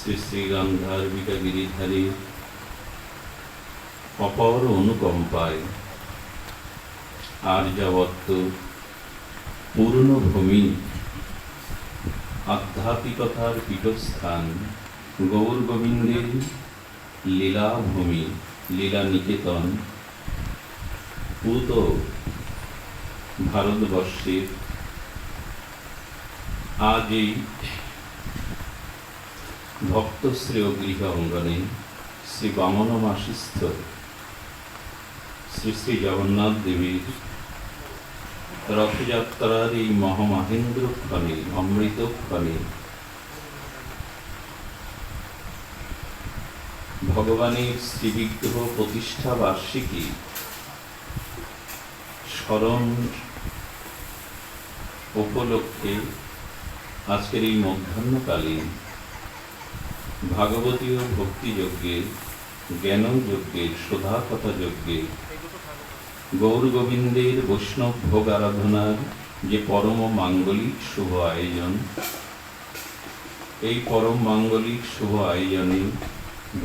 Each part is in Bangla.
শ্রী শ্রী গান্ধার্বিকা গিরিধারী অপর অনুকম্পায় আর্যাবর্ত পূর্ণভূমি আধ্যাত্মিকতার পীঠস্থান গৌর গোবিন্দের লীলাভূমি লীলা নিকেতন পূত ভারতবর্ষের আজ এই ভক্তশ্রেয় গৃহ অঙ্গনে শ্রী বামন মাসিস্থ শ্রী শ্রী জগন্নাথ দেবীর রথযাত্রার এই মহামহেন্দ্রক্ষণে অমৃতক্ষণে ভগবানের শ্রীবিগ্রহ প্রতিষ্ঠা বার্ষিকী স্মরণ উপলক্ষে আজকের এই মধ্যাহ্নকালীন ভাগবতীয় ভক্তিযজ্ঞের জ্ঞানযজ্ঞের শোধাকথা যজ্ঞের গৌর গোবিন্দের বৈষ্ণব ভোগ আরাধনার যে পরম মাঙ্গলিক শুভ আয়োজন, এই পরম মাঙ্গলিক শুভ আয়োজনে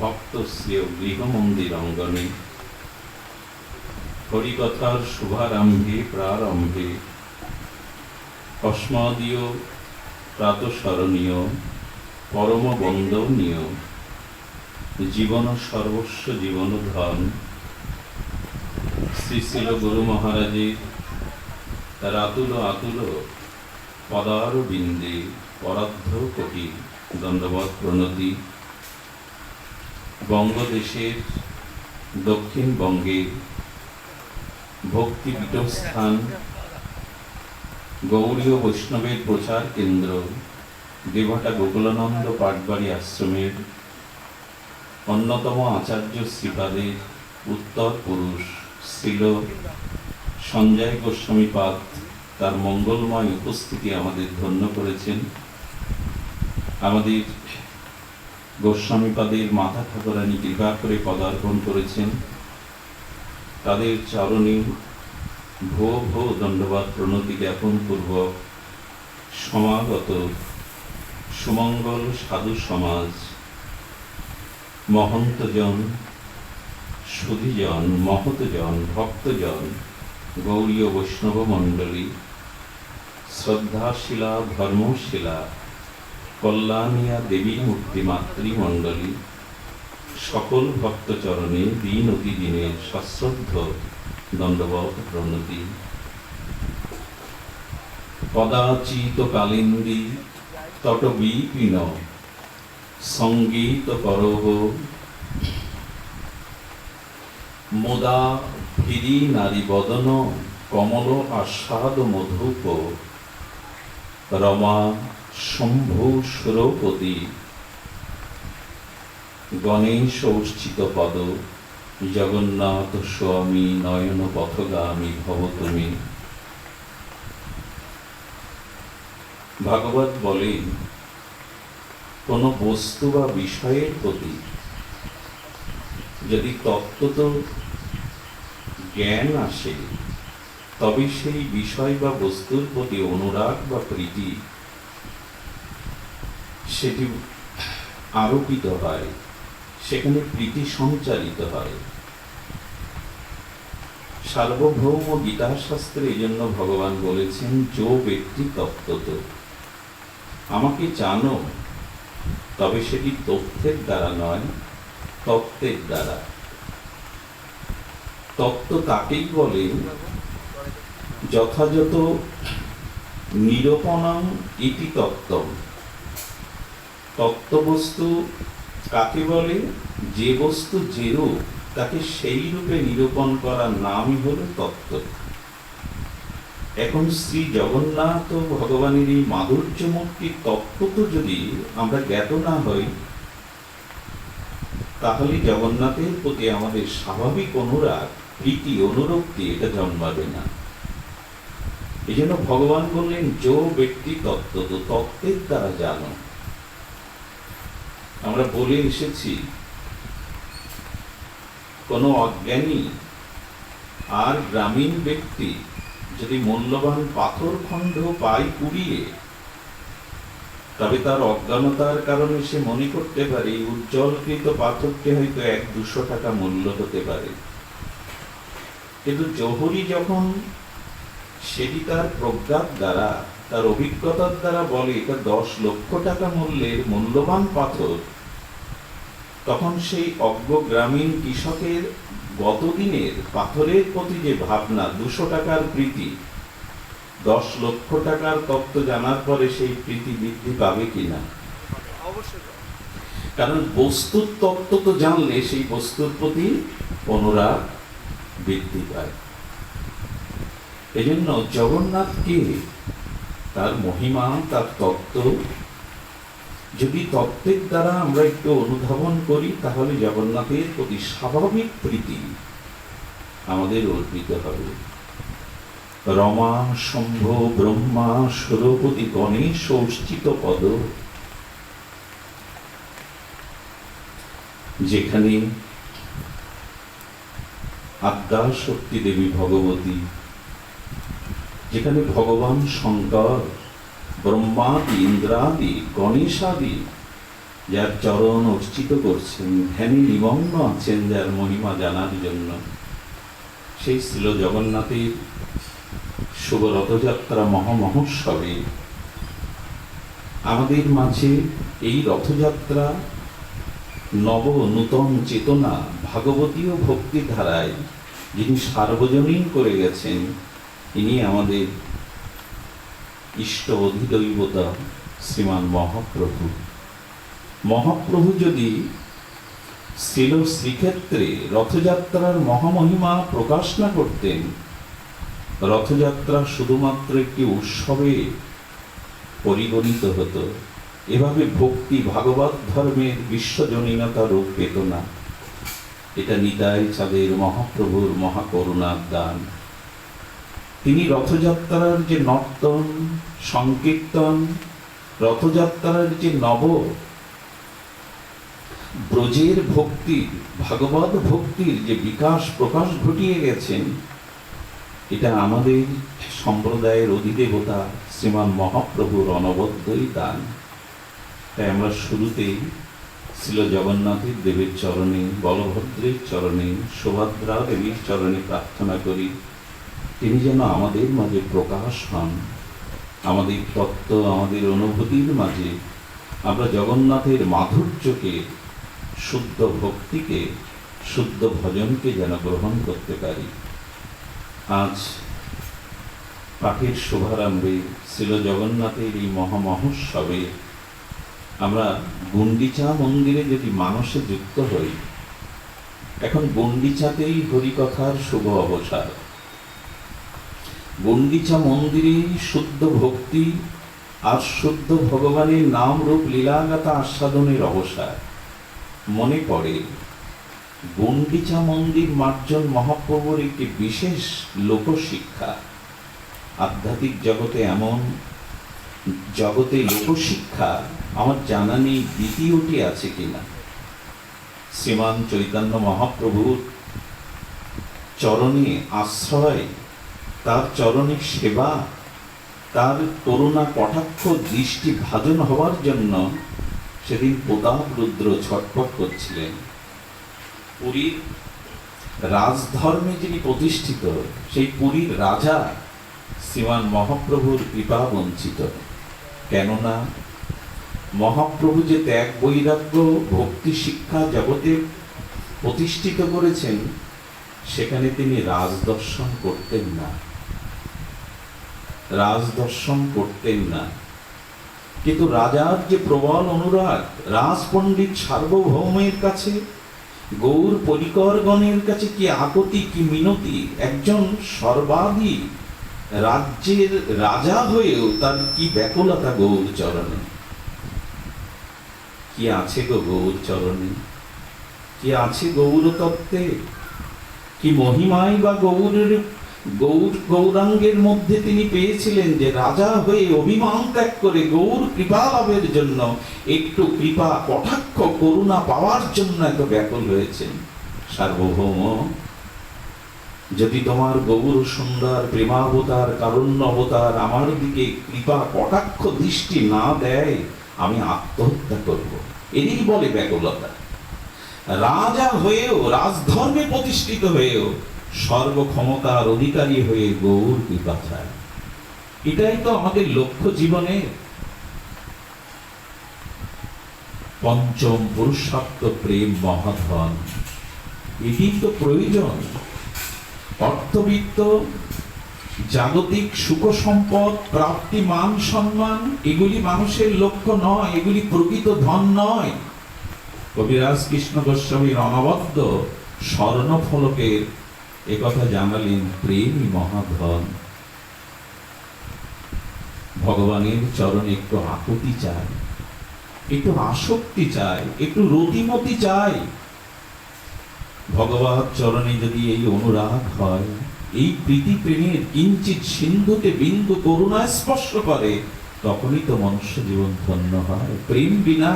ভক্তশ্রেয় গৃহমন্দির অঙ্গনে হরিকথার শুভারম্ভে প্রারম্ভে অস্মদীয় প্রাতঃস্মরণীয় পরম বন্দনীয় জীবন সর্বস্ব জীবনধন শ্রী শ্রীল গুরু মহারাজের তার আতুল আতুল পদার বিন্দে পরার্ধ কোটি দণ্ডবৎ প্রণতি। বঙ্গদেশের দক্ষিণবঙ্গের ভক্তি পীঠস্থান গৌড়ীয় বৈষ্ণবের প্রচার কেন্দ্র দেবহাটা গোকুলানন্দ পাঠবাড়ি আশ্রমের অন্যতম আচার্য শ্রীপাদের উত্তর পুরুষ শ্রীল সঞ্জয় গোস্বামীপাদ তার মঙ্গলময় উপস্থিতি আমাদের ধন্য করেছেন। আমাদের গোস্বামীপাদের মাথা ঠাকুরানী কৃপা করে পদার্পণ করেছেন। তাদের চরণে ভো ভো দণ্ডবাদ প্রণতি জ্ঞাপন পূর্বক সমাগত সুমঙ্গল সাধু সমাজ, মহন্তজন, সুধীজন, মহতজন, ভক্তজন, গৌড়ীয় বৈষ্ণব মণ্ডলী, শ্রদ্ধাশীলা ধর্মশীলা কল্যাণিয়া দেবী মূর্তি মাতৃমণ্ডলী, সকল ভক্তচরণে দিন অতি দিনের সশ্রদ্ধ দণ্ডবৎ প্রণতি। কদাচিৎ কালিন্দী তটবিপিন সঙ্গীত করহ মুদা ফিরি নারী বদন কমল আস্বাদ মধুপ রমা শম্ভু সুরপতি গণেশ উর্চিত পদ জগন্নাথ স্বামী নয়ন পথগামী ভব তুমি। ভাগবত বলেন, কোন বস্তু বা বিষয়ের প্রতি যদি তত্ত্বত জ্ঞান আসে, তবে সেই বিষয় বা বস্তুর প্রতি অনুরাগ বা প্রীতি সেটি আরোপিত হয়, সেখানে প্রীতি সঞ্চারিত হয়। সার্বভৌম গীতাশাস্ত্রে এই জন্য ভগবান বলেছেন, যো ব্যক্তি তত্ত্বত, আমাকে জানো, তবে সেটি তথ্যের দ্বারা নয়, তত্ত্বের দ্বারা। তত্ত্ব তাকেই বলে যথাযথ নিরূপণং ইতি তত্ত্বম। তত্ত্ববস্তু কাকে বলে? যে বস্তু যেরূপ তাকে সেই রূপে নিরূপণ করার নামই হলো তত্ত্ব। এখন শ্রী জগন্নাথ ভগবানের এই মাধুর্য মূর্তির তত্ত্ব তো যদি আমরা জ্ঞাত না হই, তাহলে জগন্নাথের প্রতি আমাদের স্বাভাবিক অনুরাগ, প্রীতি, অনুরক্তি এটা জন্মাবে না। এই জন্য ভগবান বললেন, যো ব্যক্তি তত্ত্ব, তো তত্ত্বের দ্বারা জানো। আমরা বলে এসেছি, কোনো অজ্ঞানী আর গ্রামীণ ব্যক্তি যদি মূল্যবান পাথর খণ্ড পায় কুড়িয়ে, তবে তার অজ্ঞানতার কারণে সে মনে করতে পারে উজ্জ্বলকৃত পাথরটি হয়তো 100-200 টাকা মূল্য হতে পারে। কিন্তু জহুরি যখন সেটি তার প্রজ্ঞার দ্বারা, তার অভিজ্ঞতার দ্বারা বলে এটা 10 লক্ষ টাকা মূল্যের মূল্যবান পাথর, তখন সেই অজ্ঞ গ্রামীণ কৃষকের গতদিনের পাথরের প্রতি যে ভাবনা, 200 টাকার প্রীতি, 10 লক্ষ টাকার তত্ত্ব জানার পরে সেই প্রীতি বৃদ্ধি পাবে কিনা? কারণ বস্তুর তত্ত্ব তো জানলে সেই বস্তুর প্রতি অনুরাগ বৃদ্ধি পায়। এজন্য জগন্নাথকে, তার মহিমা, তার তত্ত্ব যদি তত্ত্বের দ্বারা আমরা একটু অনুধাবন করি, তাহলে জগন্নাথের প্রতি স্বাভাবিক প্রীতি আমাদের অর্পিত হবে। রমা শম্ভ ব্রহ্মা সুরপতি গণেশ অর্চিত পদ, যেখানে আদ্যা শক্তি দেবী ভগবতী, যেখানে ভগবান শঙ্কর, ব্রহ্মাদি, ইন্দ্রাদি, গণেশাদি যার চরণ অর্চিত করছেন, ধ্যানে নিমগ্ন আছেন যার মহিমা জানার জন্য, সেই ছিল জগন্নাথের শুভ রথযাত্রা মহামহোৎসবে আমাদের মাঝে এই রথযাত্রা নব নূতন চেতনা ভাগবতীয় ভক্তি ধারায় যিনি সার্বজনীন করে গেছেন, ইনি আমাদের ইষ্ট অধিদৈবতা শ্রীমান মহাপ্রভু। মহাপ্রভু যদি শ্রীল শ্রীক্ষেত্রে রথযাত্রার মহামহিমা প্রকাশ না করতেন, রথযাত্রা শুধুমাত্র একটি উৎসবে পরিগণিত হতো, এভাবে ভক্তি ভাগবত ধর্মের বিশ্বজনীনতা রূপ পেত না। এটা নিতাই চাঁদের মহাপ্রভুর মহাকরুণার দান। তিনি রথযাত্রার যে নর্তন সংকীর্তন, রথযাত্রার যে নব ব্রজের ভক্তির, ভাগবত ভক্তির যে বিকাশ প্রকাশ ঘটিয়ে গেছেন, এটা আমাদের সম্প্রদায়ের অধিদেবতা শ্রীমান মহাপ্রভুর অনবদ্যই দান। তাই আমরা শুরুতেই ছিল জগন্নাথের দেবের চরণে, বলভদ্রের চরণে, সুভদ্রা দেবীর চরণে প্রার্থনা করি তিনি যেন আমাদের মাঝে প্রকাশ হন, আমাদের তত্ত্ব, আমাদের অনুভূতির মাঝে আমরা জগন্নাথের মাধুর্যকে, শুদ্ধ ভক্তিকে, শুদ্ধ ভজনকে যেন গ্রহণ করতে পারি। আজ পাঠের শুভারম্ভে ছিল জগন্নাথের এই মহামহোৎসবে আমরা গুন্ডিচা মন্দিরে যদি মানসে যুক্ত হই, এখন গুন্ডিচাতেই হরিকথার শুভ অবসর। গুন্ডিচা মন্দিরে শুদ্ধ ভক্তি আর শুদ্ধ ভগবানের নাম রূপ লীলাগাথা আস্বাদনের অবসর। মনে পড়ে গুন্ডিচা মন্দির মার্জন মহাপ্রভুর একটি বিশেষ লোকশিক্ষা। আধ্যাত্মিক জগতে এমন জগতে লোকশিক্ষা আমার জানা নেই দ্বিতীয়টি আছে কিনা। শ্রীমান চৈতন্য মহাপ্রভুর চরণে আশ্রয়, তার চরণে সেবা, তার করুণা কটাক্ষ দৃষ্টি ভাজন হওয়ার জন্য সেদিন প্রতাপ রুদ্র ছটফট করছিলেন। পুরীর রাজধর্মে যিনি প্রতিষ্ঠিত, সেই পুরীর রাজা শ্রীমান মহাপ্রভুর কৃপা বঞ্চিত। কেননা মহাপ্রভু যে ত্যাগ বৈরাগ্য ভক্তি শিক্ষা জগতে প্রতিষ্ঠিত করেছেন, সেখানে তিনি রাজদর্শন করতেন না, রাজদর্শন করতেন না। কিন্তু রাজার যে প্রবল অনুরাগ, রাজপণ্ডিত সার্বভৌমের কাছে, গৌর পরিকরগণের কাছে কি আকুতি, কি মিনতি। একজন সর্বাধি রাজ্যের রাজা হয়েও তার কি ব্যাকুলতা গৌর চরণে। কি আছে গো গৌর চরণে, কি আছে গৌর তত্ত্বে, কি মহিমাই বা গৌরাঙ্গের মধ্যে তিনি পেয়েছিলেন যে রাজা হয়ে অভিমান ত্যাগ করে গৌর কৃপা লাভের জন্য, একটু কৃপা কটাক্ষ করুণা পাওয়ার জন্য এত ব্যাকুল হয়েছেন। সার্বভৌম, যদি তোমার গৌর সুন্দর প্রেমাবতার কারুণ্য অবতার আমার দিকে কৃপা কটাক্ষ দৃষ্টি না দেয়, আমি আত্মহত্যা করব, এরই বলে ব্যাকুলতা। রাজা হয়েও, রাজধর্মে প্রতিষ্ঠিত হয়েও, সর্বক্ষমতার অধিকারী হয়ে গৌর কৃপা চায়। এটাই তো আমাদের লক্ষ্য জীবনে। পঞ্চম পুরুষার্থ প্রেম মহাধন, এটি তো প্রয়োজন। অর্থবিত্ত, জাগতিক সুখ সম্পদ প্রাপ্তি, মান সম্মান, এগুলি মানুষের লক্ষ্য নয়, এগুলি প্রকৃত ধন নয়। কবিরাজ কৃষ্ণ গোস্বামীর অনবদ্য স্বর্ণফলকের একথা জানালেন, প্রেমই মহাধন। ভগবানের চরণে একটু আকুতি চাই, একটু আসক্তি চাই, একটু রতিমতি চাই। ভগবত চরণে যদি এই অনুরাগ হয়, এই প্রীতি প্রেমের কিঞ্চিত সিন্ধুতে বিন্দু করুণা স্পর্শ করে, তখনই তো মনুষ্য জীবন ধন্য হয়। প্রেম বিনা,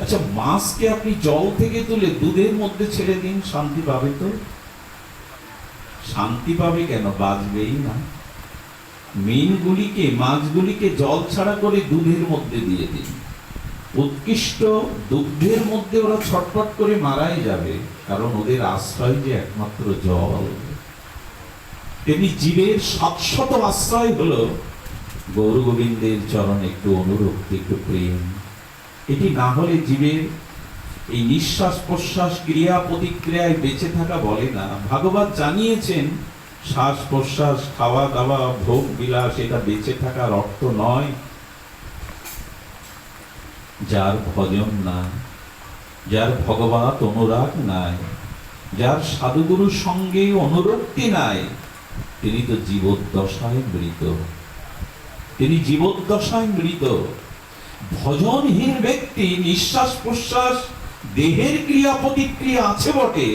আচ্ছা মাছকে আপনি জল থেকে তুলে দুধের মধ্যে ছেড়ে দিন, শান্তি পাবে তো? শান্তি পাবে কেন? বাঁচবেই না। মিনগুলিকে, মাছগুলিকে জল ছাড়া করে দুধের মধ্যে দিয়ে দিন, উৎকৃষ্ট দুগ্ধের মধ্যে ওরা ছটফট করে মারাই যাবে, কারণ ওদের আশ্রয় যে একমাত্র জল। তেমনি জীবের শাশ্বত আশ্রয় হলো গৌর গোবিন্দের চরণ, একটু অনুরক্তি, একটু প্রেম। এটি না হলে জীবের এই নিঃশ্বাস প্রশ্বাস ক্রিয়া প্রতিক্রিয়ায় বেঁচে থাকা বলে না। ভাগবত জানিয়েছেন, শ্বাস প্রশ্বাস, খাওয়া দাওয়া, ভোগ বিলাস, এটা বেঁচে থাকার অর্থ নয়। যার ভজন নাই, যার ভগবত অনুরাগ নাই, যার সাধুগুরুর সঙ্গে অনুরক্তি নাই, তিনি তো জীবদ্দশায় মৃত। তিনি জীবদ্দশায় মৃত। ভজনহীন ব্যক্তি নিঃশ্বাস প্রশ্বাস দেহের ক্রিয়া প্রতিক্রিয়া আছে বটে,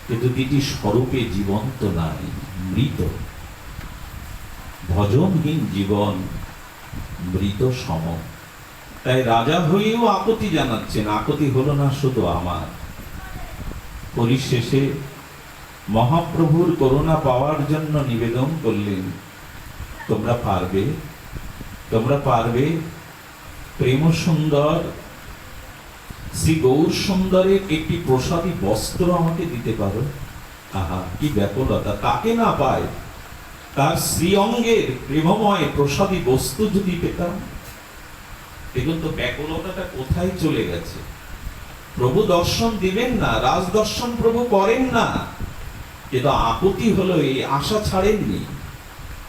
কিন্তু তিনি স্বরূপে জীবন্ত নাই, মৃত। ভজনহীন জীবন মৃত সম। তাই রাজা হয়েও আকুতি জানাচ্ছেন, আকুতি হলো না শুধু আমার। পরিশেষে মহাপ্রভুর করুণা পাওয়ার জন্য নিবেদন করলেন, তোমরা পারবে, তোমরা পারবে প্রেম সুন্দর শ্রী গৌর সুন্দরের একটি প্রসাদী বস্ত্র আমাকে দিতে পারো? আহা, কি ব্যাকুলতা! তাকে না পায়, তার শ্রী অঙ্গের প্রেমময় প্রসাদী বস্তু যদি পেতাম। দেখুন তো ব্যাকুলতাটা কোথায় চলে গেছে। প্রভু দর্শন দিবেন না, রাজ দর্শন প্রভু করেন না, কিন্তু আকুতি হলো, এই আশা ছাড়েননি।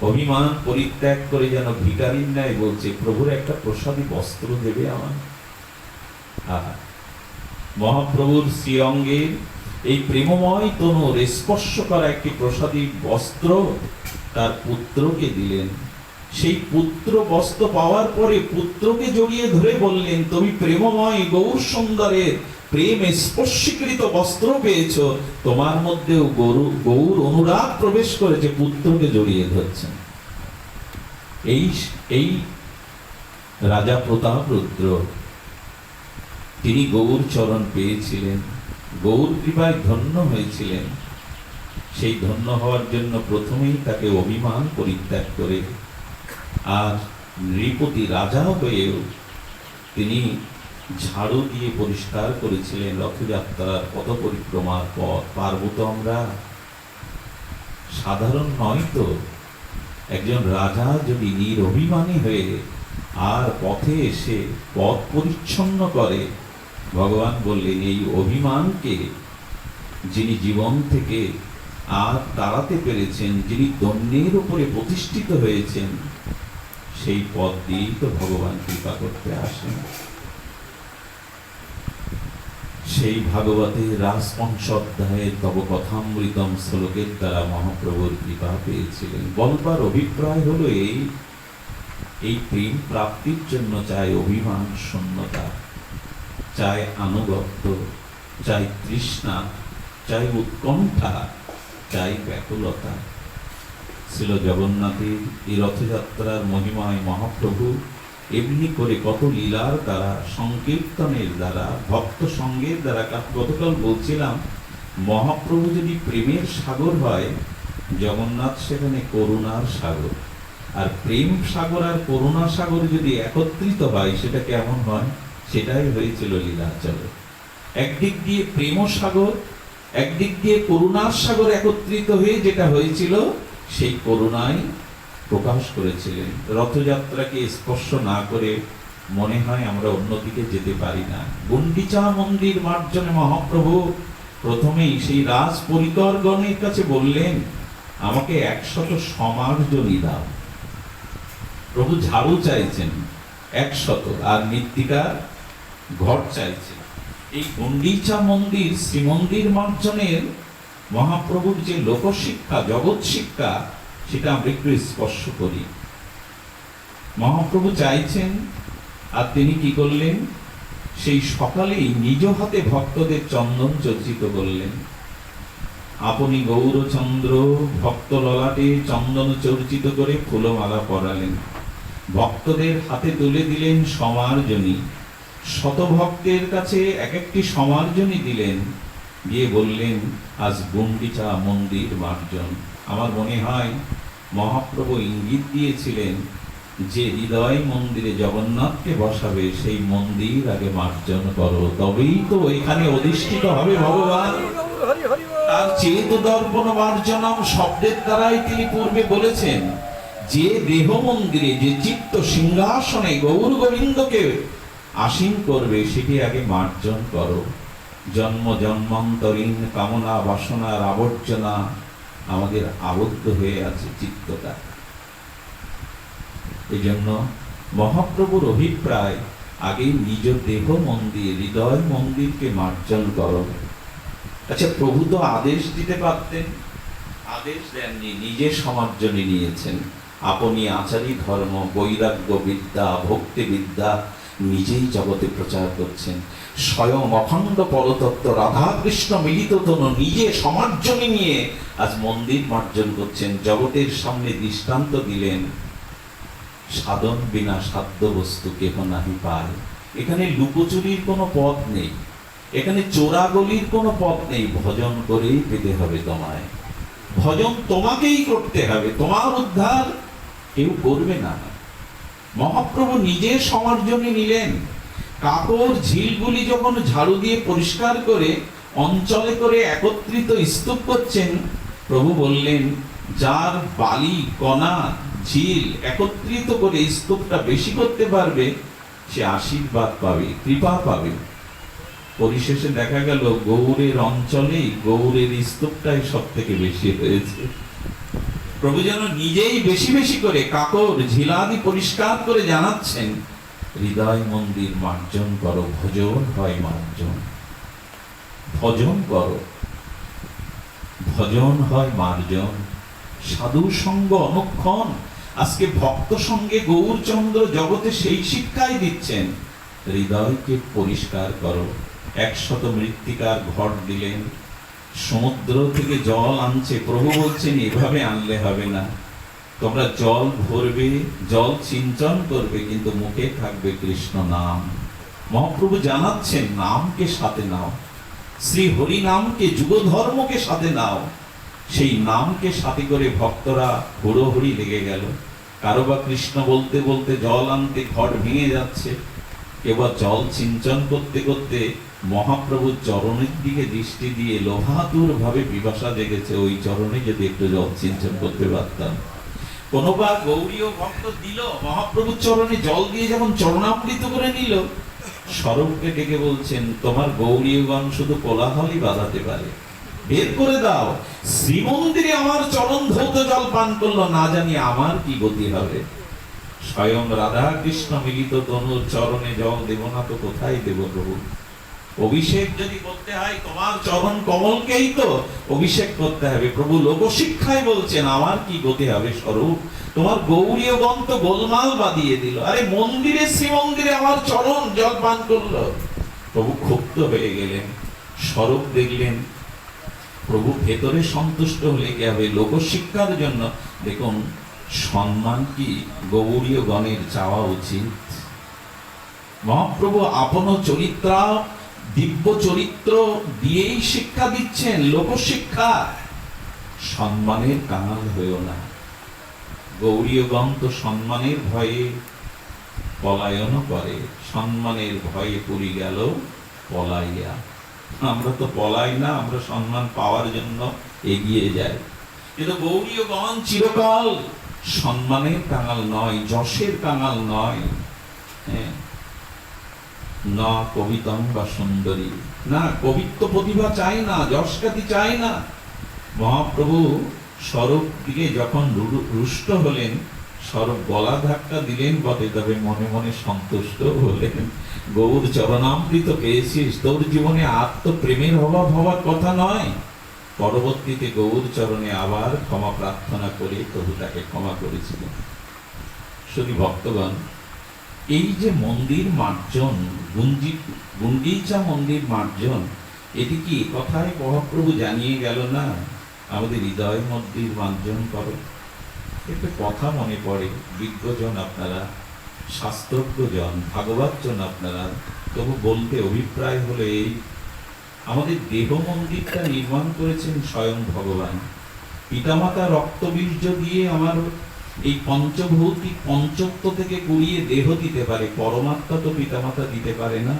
অভিমান পরিত্যাগ করে যেন ভিখারির ন্যায় বলছে, প্রভুর একটা প্রসাদী বস্ত্র দেবে আমার। মহাপ্রভুর শ্রী অঙ্গের এই প্রেমময় তনুর স্পর্শ করা একটি প্রসাদী বস্ত্র তার পুত্রকে দিলেন। সেই পুত্র বস্ত্র পাওয়ার পরে পুত্রকে জড়িয়ে ধরে বললেন, তুমি প্রেমময় গৌর সুন্দরের প্রেম স্পর্শীকৃত বস্ত্র পেয়েছ, তোমার মধ্যেও গৌর অনুরাগ প্রবেশ করেছে। পুত্রকে জড়িয়ে ধরছেন। এই রাজা প্রতাপ রুদ্র, তিনি গৌর চরণ পেয়েছিলেন, গৌর কৃপায় ধন্য হয়েছিলেন। সেই ধন্য হওয়ার জন্য প্রথমেই তাকে অভিমান পরিত্যাগ করে, আর নৃপতি রাজা হয়েও তিনি ঝাড়ু দিয়ে পরিষ্কার করেছিলেন রথযাত্রার পথ পরিক্রমার পথ। পারবো তো আমরা? সাধারণ নয় তো। একজন রাজা যদি নিরভিমানী হয়ে আর পথে এসে পথ পরিচ্ছন্ন করে, ভগবান বললেন এই অভিমানকে যিনি জীবন থেকে আর তাড়াতে পেরেছেন, যিনি দণ্ডের উপরে প্রতিষ্ঠিত হয়েছেন, সেই পথ দিয়েই তো ভগবান কৃপা করতে আসেন। সেই ভাগবতের রাজপঞ্চ অধ্যায়ের তব কথামৃতম শ্লোকের দ্বারা মহাপ্রভুর কৃপা পেয়েছিলেন। বলবার অভিপ্রায় হলো এই প্রেম প্রাপ্তির জন্য চাই অভিমান শূন্যতা, চাই আনুগত্য, চাই তৃষ্ণা, চাই উৎকণ্ঠা, চাই ব্যাকুলতা। ছিল জগন্নাথের এই রথযাত্রার মহিমায় মহাপ্রভু এমনি করে কত লীলার দ্বারা, সংকীর্তনের দ্বারা, ভক্ত সঙ্গের দ্বারা। গতকাল বলছিলাম, মহাপ্রভু যদি প্রেমের সাগর হয়, জগন্নাথ সেখানে করুণার সাগর। আর প্রেম সাগর আর করুণা সাগর যদি একত্রিত হয় সেটা কেমন হয়? সেটাই হয়েছিল লীলাচলে। একদিক দিয়ে প্রেম সাগর, একদিক দিয়ে করুণার সাগর একত্রিত হয়ে যেটা হয়েছিল সেই করুণাই প্রকাশ করেছিলেন। রথযাত্রাকে স্পর্শ না করে মনে হয় আমরা অন্যদিকে যেতে পারি না। গুন্ডিচা মন্দির মার্জনে মহাপ্রভু প্রথমেই সেই রাজ পরিকরগণের কাছে বললেন, আমাকে 100 সমার্জনী দাও। প্রভু ঝাড়ু চাইছেন 100, আর মৃত্তিকার ঘর চাইছেন। এই গুন্ডিচা মন্দির শ্রীমন্দির মার্জনের মহাপ্রভুর যে লোকশিক্ষা, জগৎ শিক্ষা, সেটা আমরা একটু স্পর্শ করি। মহাপ্রভু চাইছেন, আর তিনি কি করলেন? সেই সকালেই নিজ হাতে ভক্তদের চন্দন চর্চিত করলেন। আপনি গৌরচন্দ্র ভক্ত ললাটে চন্দন চর্চিত করে ফুলমালা পরালেন, ভক্তদের হাতে তুলে দিলেন সমার্জনী। শত ভক্তের কাছে এক একটি সমার্জনী দিলেন, দিয়ে বললেন, আজ গুন্ডিচা মন্দির মার্জন। আমার মনে হয় মহাপ্রভু ইঙ্গিত দিয়েছিলেন যে হৃদয় মন্দিরে জগন্নাথকে বসাবে সেই মন্দির আগে মার্জন করো, তবেই তো এখানে অধিষ্ঠিত হবে ভগবান। তার চেত দর্পণ মার্জনম শব্দের দ্বারাই তিনি পূর্বে বলেছেন, যে দেহ মন্দিরে, যে চিত্ত সিংহাসনে গৌর গোবিন্দকে আসীন করবে সেটি আগে মার্জন করো। জন্ম জন্মান্তরীণ কামনা বাসনার আবর্জনা আমাদের আবদ্ধ হয়ে আছে চিত্তটা। এই জন্য মহাপ্রভুর অভিপ্রায় আগে নিজ দেহ মন্দির, হৃদয় মন্দিরকে মার্জন করো। আচ্ছা, প্রভু তো আদেশ দিতে পারতেন, আদেশ দেননি, নিজে সমার্জনী নিয়েছেন। আপনি আচারী ধর্ম, বৈরাগ্য বিদ্যা, ভক্তি বিদ্যা নিজেই জগতে প্রচার করছেন। স্বয়ং অখণ্ড পরতত্ত্ব রাধা কৃষ্ণ মিলিত তনু নিজে সমার্জনী নিয়ে আজ মন্দির মার্জন করছেন। জগতের সামনে দৃষ্টান্ত দিলেন, সাধন বিনা সাধ্য বস্তু কেহ নাহি পায়। এখানে লুকোচুরির কোনো পথ নেই, এখানে চোরাগলির কোনো পথ নেই। ভজন করেই পেতে হবে তোমায়, ভজন তোমাকেই করতে হবে, তোমার উদ্ধার কেউ করবে না। মহাপ্রভু নিজে সমার্জনী নিলেন। কাকর ঝিলগুলি যখন ঝাড়ু দিয়ে পরিষ্কার করে অঞ্চলে করে একত্রিত স্তূপ করছেন, প্রভু বললেন, যার বালি কণা ঝিল একত্রিত করে স্তূপটা বেশি করতে পারবে সে আশীর্বাদ পাবে, কৃপা পাবে। পরিশেষে দেখা গেল গৌড়ের অঞ্চলেই গৌড়ের স্তূপটাই সব থেকে বেশি হয়েছে। প্রভু যেন নিজেই বেশি বেশি করে কাকর ঝিলাদি পরিষ্কার করে জানাচ্ছেন, হৃদয় মন্দির মার্জন করো, ভজন হয় মার্জন। ভজন করো, ভজন হয় মার্জন। সাধু সঙ্গ অনুক্ষণ। আজকে ভক্ত সঙ্গে গৌরচন্দ্র জগতে সেই শিক্ষাই দিচ্ছেন, হৃদয়কে পরিষ্কার করো। 100 মৃত্তিকার ঘর দিলেন, সমুদ্র থেকে জল আনছে। প্রভু বলছেন, এভাবে আনলে হবে না, তোমরা জল ভরবে, জল সিঞ্চন করবে, কিন্তু মুখে থাকবে কৃষ্ণ নাম। মহাপ্রভু জানাচ্ছেন, নামকে সাথে নাও, শ্রী হরি নামকে, যুগ ধর্মকে সাথে নাও। সেই নামকে সাথে করে ভক্তরা হুড়োহুড়ি লেগে গেল। কারো বা কৃষ্ণ বলতে বলতে জল আনতে ঘট ভেঙে যাচ্ছে, কেবল জল সিঞ্চন করতে করতে মহাপ্রভুর চরণের দিকে দৃষ্টি দিয়ে লোভাতুর ভাবে পিপাসা জেগেছে, ওই চরণে যদি একটু জল সিঞ্চন করতে পারতাম। কোনো বা গৌরীয় ভক্ত দিল, মহাপ্রভুর চরণে জল দিয়ে যখন চরণামৃত করে নিল, স্বরূপকে ডেকে বলছেন, তোমার গৌরীয়গণ শুধু কোলাহলই বাঁধাতে পারে, বের করে দাও। শ্রীমন্দিরে আমার চরণ ধৌত জল পান করলো, না জানি আমার কি গতি হবে। স্বয়ং রাধা কৃষ্ণ মিলিত তনুর চরণে জল দেব না তো কোথায় দেব প্রভু? অভিষেক যদি করতে হয় তোমার চরণ কমলকেই তো অভিষেক করতে হবে। প্রভু লোকশিক্ষায় বলছেন, আমার কি গতি হবে স্বরূপ? তোমার গৌরীয়গণ তো গোলমাল বাঁধিয়ে দিল। আরে মন্দিরে, শ্রীমন্দিরে আমার চরণ জল পান করলো। প্রভু ক্ষুব্ধ হয়ে গেলেন, স্বরূপ দেখলেন। প্রভু ভেতরে সন্তুষ্ট হলে কি হবে? লোকশিক্ষার জন্য দেখুন, সম্মান কি গৌরীয়গণের চাওয়া উচিত? মহাপ্রভু আপন চরিত্র, দিব্য চরিত্র দিয়েই শিক্ষা দিচ্ছেন, লোকশিক্ষা। সম্মানের কাঙাল হয়েও না। গৌরীয়গণ তো সম্মানের ভয়ে পলায়নও করে, সম্মানের ভয়ে পুরি গেল পলাইয়া। আমরা তো পলাই না, আমরা সম্মান পাওয়ার জন্য এগিয়ে যাই। কিন্তু গৌরীয়গণ চিরকাল সম্মানের কাঙাল নয়, যশের কাঙাল নয়। না কবিতং বা সুন্দরী, না কবিত্ব প্রতিভা চাই না, যশ খ্যাতি চাই না। মহাপ্রভু স্বরূপ দিকে যখন রুষ্ট হলেন, স্বরূপ গলা ধাক্কা দিলেন বটে, তবে মনে মনে সন্তুষ্ট হলেন। গৌর চরণামৃত পেয়েছিস, তোর জীবনে আত্মপ্রেমের অভাব হওয়ার কথা নয়। পরবর্তীতে গৌর চরণে আবার ক্ষমা প্রার্থনা করে প্রভু তাকে ক্ষমা করেছিলেন। শুধু ভক্তগণ, এই যে মন্দির মার্জন, গুন্ডিচা মন্দির মার্জন, এটি কি কথায় মহাপ্রভু জানিয়ে গেল না আমাদের হৃদয় মন্দির মার্জন করো? একটা কথা মনে পড়ে, বিজ্ঞজন আপনারা, শাস্ত্রজ্ঞজন, ভাগবতজন আপনারা, তবু বলতে অভিপ্রায় হলো এই, আমাদের দেহ মন্দিরটা নির্মাণ করেছেন স্বয়ং ভগবান। পিতামাতা রক্তবীর্য দিয়ে আমার এই পঞ্চভৌতিক পঞ্চত্ব থেকে কুড়িয়ে দেহ দিতে পারে, পরমাত্মা তো পিতামাতা দিতে পারে না।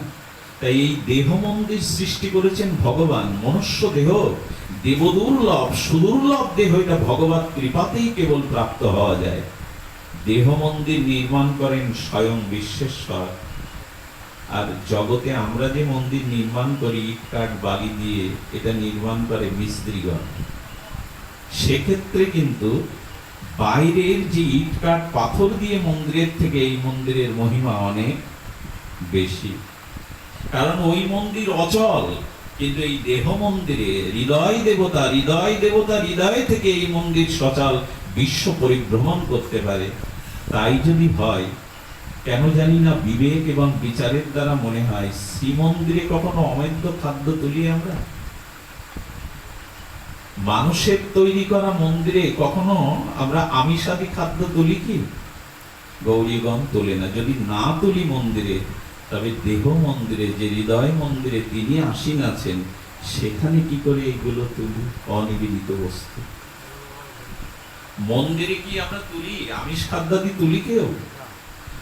তাই এই দেহ মন্দির সৃষ্টি করেছেন ভগবান। মনুষ্য দেহ দেবদুর্লভ, সুদুর্লভ দেহ, এটা ভগবত কৃপাতেই কেবল প্রাপ্ত হওয়া যায়। দেহ মন্দির নির্মাণ করেন স্বয়ং বিশ্বেশ্বর। আর জগতে আমরা যে মন্দির নির্মাণ করি ইট কাঠ বালি দিয়ে, এটা নির্মাণ করে মিস্ত্রিগণ। সেক্ষেত্রে কিন্তু বাইরের যে ইট কাঠ পাথর দিয়ে মন্দিরের থেকে এই মন্দিরের মহিমা অনেক বেশি, কারণ ওই মন্দির অচল। কিন্তু এই দেহ মন্দিরে হৃদয় দেবতা হৃদয় থেকে এই মন্দির সচল বিশ্ব পরিভ্রমণ করতে পারে। তাই যদি হয়, কেন জানি না বিবেক এবং বিচারের দ্বারা মনে হয় শ্রীমন্দিরে কখনো অমেদ্য খাদ্য তুলি আমরা? মানুষের তৈরি করা মন্দিরে কখনো আমরা আমিষাদি খাদ্য তুলি কি? গৌরীগণ তোলে না। যদি না তুলি মন্দিরে, তবে দেহ মন্দিরে, যে হৃদয় মন্দিরে তিনি আসীন আছেন, সেখানে কি করে এগুলো তুলি? অনিবেদিত বস্তু মন্দিরে কি আমরা তুলি? আমিষ খাদ্যাদি তুলি কেউ?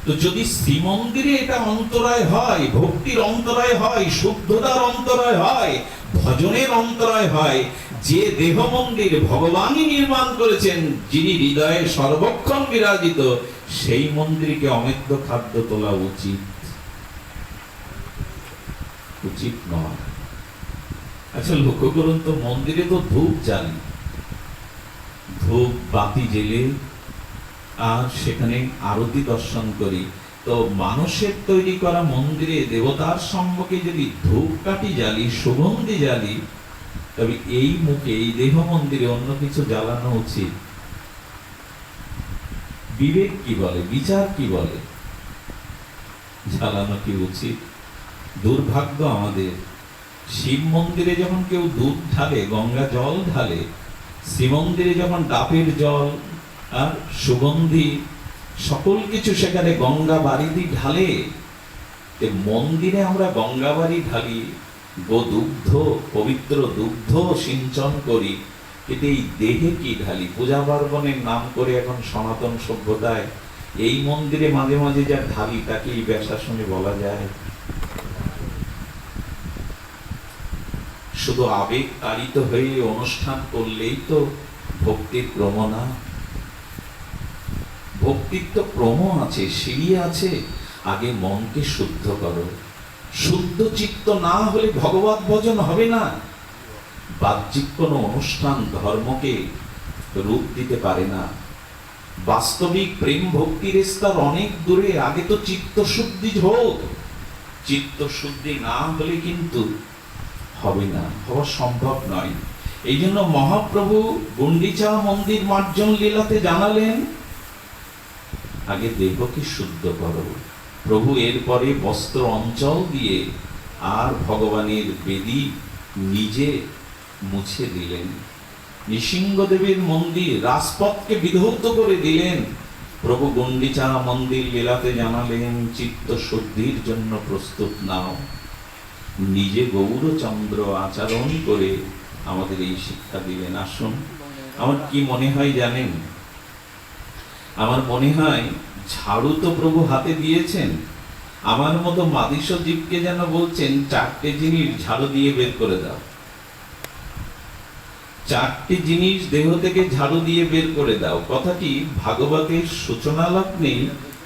তো যদি শ্রীমন্দিরে এটা অন্তরায় হয়, ভক্তির অন্তরায় হয়, শুদ্ধতার অন্তরায় হয়, ভজনের অন্তরায় হয়, যে দেহ মন্দির ভগবানই নির্মাণ করেছেন, যিনি হৃদয়ে সর্বক্ষণ বিরাজিত, সেই মন্দিরকে অমেদ্য খাদ্য তোলা উচিত নয়। আচ্ছা লক্ষ্য করুন তো, মন্দিরে তো ধূপ জ্বালি, ধূপ বাতি জেলে আর সেখানে আরতি দর্শন করি। তো মানুষের তৈরি করা মন্দিরে দেবতার সম্মুখে যদি ধূপকাঠি জ্বালি, সুগন্ধি জ্বালি, তবে এই মুখে, এই দেহ মন্দিরে অন্য কিছু জ্বালানো উচিত? বিবেক কি বলে, বিচার কি বলে? জ্বালানো কি উচিত? দুর্ভাগ্য আমাদের, শিব মন্দিরে যখন কেউ দুধ ঢালে, গঙ্গা জল ঢালে, শ্রীমন্দিরে যখন ডাবের জল আর সুগন্ধি সকল কিছু সেখানে গঙ্গা বাড়ি ঢালে, মন্দিরে আমরা গঙ্গা বাড়ি ঢালি, গোদুগ্ধ, পবিত্র দুগ্ধ সিঞ্চন করি, কিন্তু এই দেহে কি ঢালি? পূজা পার্বণের নাম করে এখন সনাতন সভ্যতায় এই মন্দিরে মাঝে মাঝে যা ঢালি, তাকে এই ব্যাসাসনে বলা যায়? শুধু আবেগ তাড়িত হয়ে অনুষ্ঠান করলেই তো ভক্তির ক্রম না। ভক্তির তো ক্রম আছে, সিঁড়ি আছে। আগে মনকে শুদ্ধ করো। শুদ্ধ চিত্ত না হলে ভগবত ভজন হবে না। বাহ্যিক কোনো অনুষ্ঠান ধর্মকে রূপ দিতে পারে না। বাস্তবিক প্রেম ভক্তির স্তর অনেক দূরে। আগে তো চিত্ত শুদ্ধি হোক। চিত্ত শুদ্ধি না হলে কিন্তু হবে না, হওয়া সম্ভব নয়। এই জন্য মহাপ্রভু গুন্ডিচা মন্দির মার্জন লীলাতে জানালেন, আগে দেহকে শুদ্ধ করো। প্রভু এরপরে বস্ত্র অঞ্চল দিয়ে আর ভগবানের বেদী নিজে মুছে দিলেন। নৃসিংহদেবের মন্দির রাজপথকে বিধৌত করে দিলেন। প্রভু গুন্ডিচা মন্দির লীলাতে জানালেন, চিত্ত শুদ্ধির জন্য প্রস্তুত নাও। নিজে গৌরচন্দ্র আচরণ করে আমাদের এই শিক্ষা দিলেন। আসুন, আমার কি মনে হয় জানেন, আমার মনে হয় ঝাড়ু তো প্রভু হাতে দিয়েছেন, আমার মতো মাদিস জীবকে যেন বলছেন 4টে জিনিস ঝাড়ু দিয়ে বের করে দাও। 4টে জিনিস দেহ থেকে ঝাড়ু দিয়ে বের করে দাও। কথাটি ভাগবতের সূচনা লগ্নে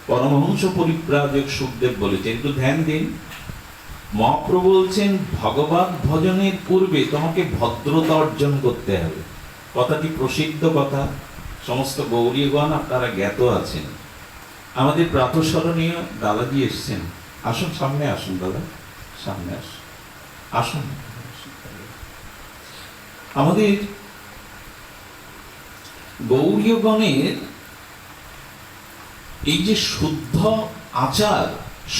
পরমহংস পরিব্রাজক সুখদেব বলেছেন। একটু ধ্যান দিন। মহাপ্রভু বলছেন ভগবত ভজনের পূর্বে তোমাকে ভদ্রতা অর্জন করতে হবে। কথাটি প্রসিদ্ধ কথা, সমস্ত গৌরীগণ আপনারা জ্ঞাত আছেন। আমাদের প্রাতঃস্মরণীয় দাদাজি এসছেন, আসুন সামনে আসুন দাদা, সামনে আসুন, আসুন। আমাদের গৌরীয়গণের এই যে শুদ্ধ আচার,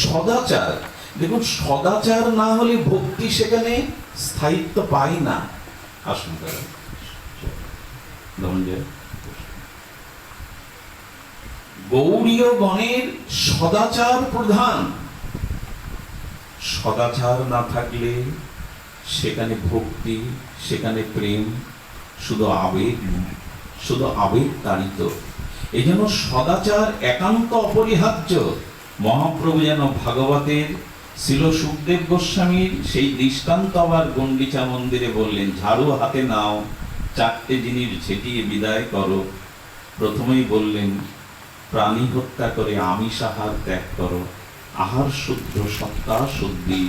সদাচার, দেখুন সদাচার না হলে ভক্তি সেখানে স্থায়িত্ব পায় না। আসুন দাদা, গৌড়ীয় গণের সদাচার প্রধান। সদাচার না থাকলে সেখানে ভক্তি, সেখানে প্রেম, শুধু আবেগ, শুধু আবেগ তাড়িত। এই জন্য সদাচার একান্ত অপরিহার্য। মহাপ্রভু যেন ভাগবতের শিল সুখদেব গোস্বামীর সেই দৃষ্টান্ত আবার গণ্ডিচা মন্দিরে বললেন, ঝাড়ু হাতে নাও, 4টে জিনিস ঝেঁটিয়ে বিদায় করো। প্রথমেই বললেন প্রাণী হত্যা করে আমিষ আহার ত্যাগ করো, আহার শুদ্ধ, সত্তা শুদ্ধি,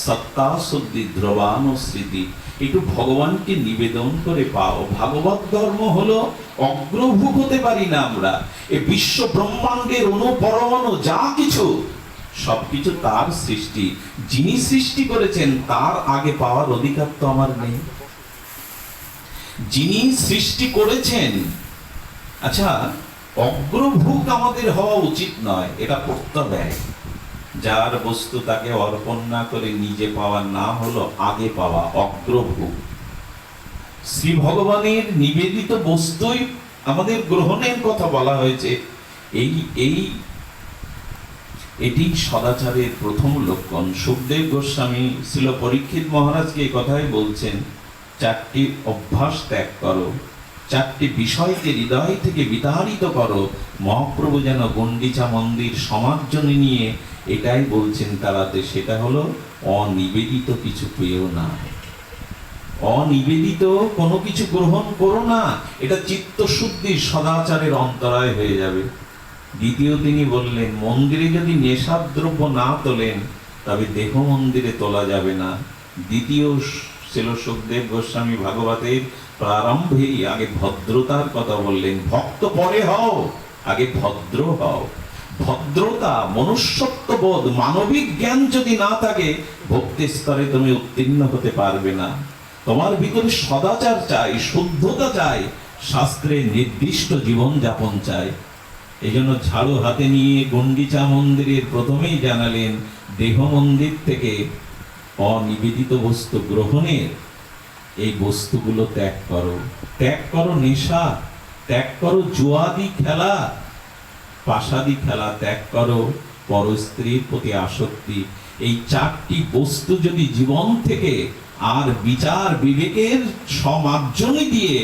সত্তা শুদ্ধি, দ্রবান ও স্মৃতি। একটু ভগবানকে নিবেদন করে পাও। ভাগবত ধর্ম হলো অগ্রভূ হতে পারি না আমরা। এই বিশ্ব ব্রহ্মাণ্ডের অণু পরমাণু যা কিছু সবকিছু তার সৃষ্টি। যিনি সৃষ্টি করেছেন তার আগে পাওয়ার অধিকার তো আমার নেই। যিনি সৃষ্টি করেছেন, আচ্ছা অগ্রভূক আমাদের হওয়া উচিত নয়, এটা করতে দেয়। যার বস্তু তাকে অর্পণ না করে নিজে পাওয়ার নাম হলো আগে পাওয়া, অগ্রভূক। শ্রী ভগবানের নিবেদিত বস্তুই আমাদের গ্রহণের কথা বলা হয়েছে। এটি সদাচারের প্রথম লক্ষণ। সুখদেব গোস্বামী ছিল পরীক্ষিত মহারাজকে এই কথাই বলছেন, 4টি অভ্যাস ত্যাগ করো, 4টি বিষয়কে হৃদয় থেকে বিতাড়িত করো। মহাপ্রভু যেন গণ্ডিচা মন্দির সমার্জনে নিয়ে এটাই বলছেন তারাতে, সেটা হলো অনিবেদিত কিছু পেও না, অনিবেদিত কোনো কিছু গ্রহণ করো না। এটা চিত্তশুদ্ধির, সদাচারের অন্তরায় হয়ে যাবে। দ্বিতীয় তিনি বললেন মন্দিরে যদি নেশার দ্রব্য না তোলেন তবে দেহ মন্দিরে তোলা যাবে না। দ্বিতীয় ছিল সুখদেব গোস্বামী ভাগবতের প্রারম্ভেই আগে ভদ্রতার কথা বললেন। ভক্ত পরে হও, আগে ভদ্র হও। ভদ্রতা, মনুষ্যত্ববোধ, মানবিক জ্ঞান যদি না থাকে ভক্তি স্তরে তুমি উত্তীর্ণ হতে পারবে না। তোমার ভিতরে সদাচার চাই, শুদ্ধতা চাই, শাস্ত্রে নির্দিষ্ট জীবন যাপন চাই। এই জন্য ঝাড়ু হাতে নিয়ে গণ্ডিচা মন্দিরের প্রথমেই জানালেন দেহ মন্দির থেকে অনিবেদিত বস্তু গ্রহণের এই বস্তুগুলো ত্যাগ করো। ত্যাগ করো নেশা, ত্যাগ করো জুয়াদি খেলা, পাশাদি খেলা, ত্যাগ করো পরস্ত্রীর প্রতি আসক্তি। এই 4টি বস্তু যদি জীবন থেকে আর বিচার বিবেকের সমার্জনে দিয়ে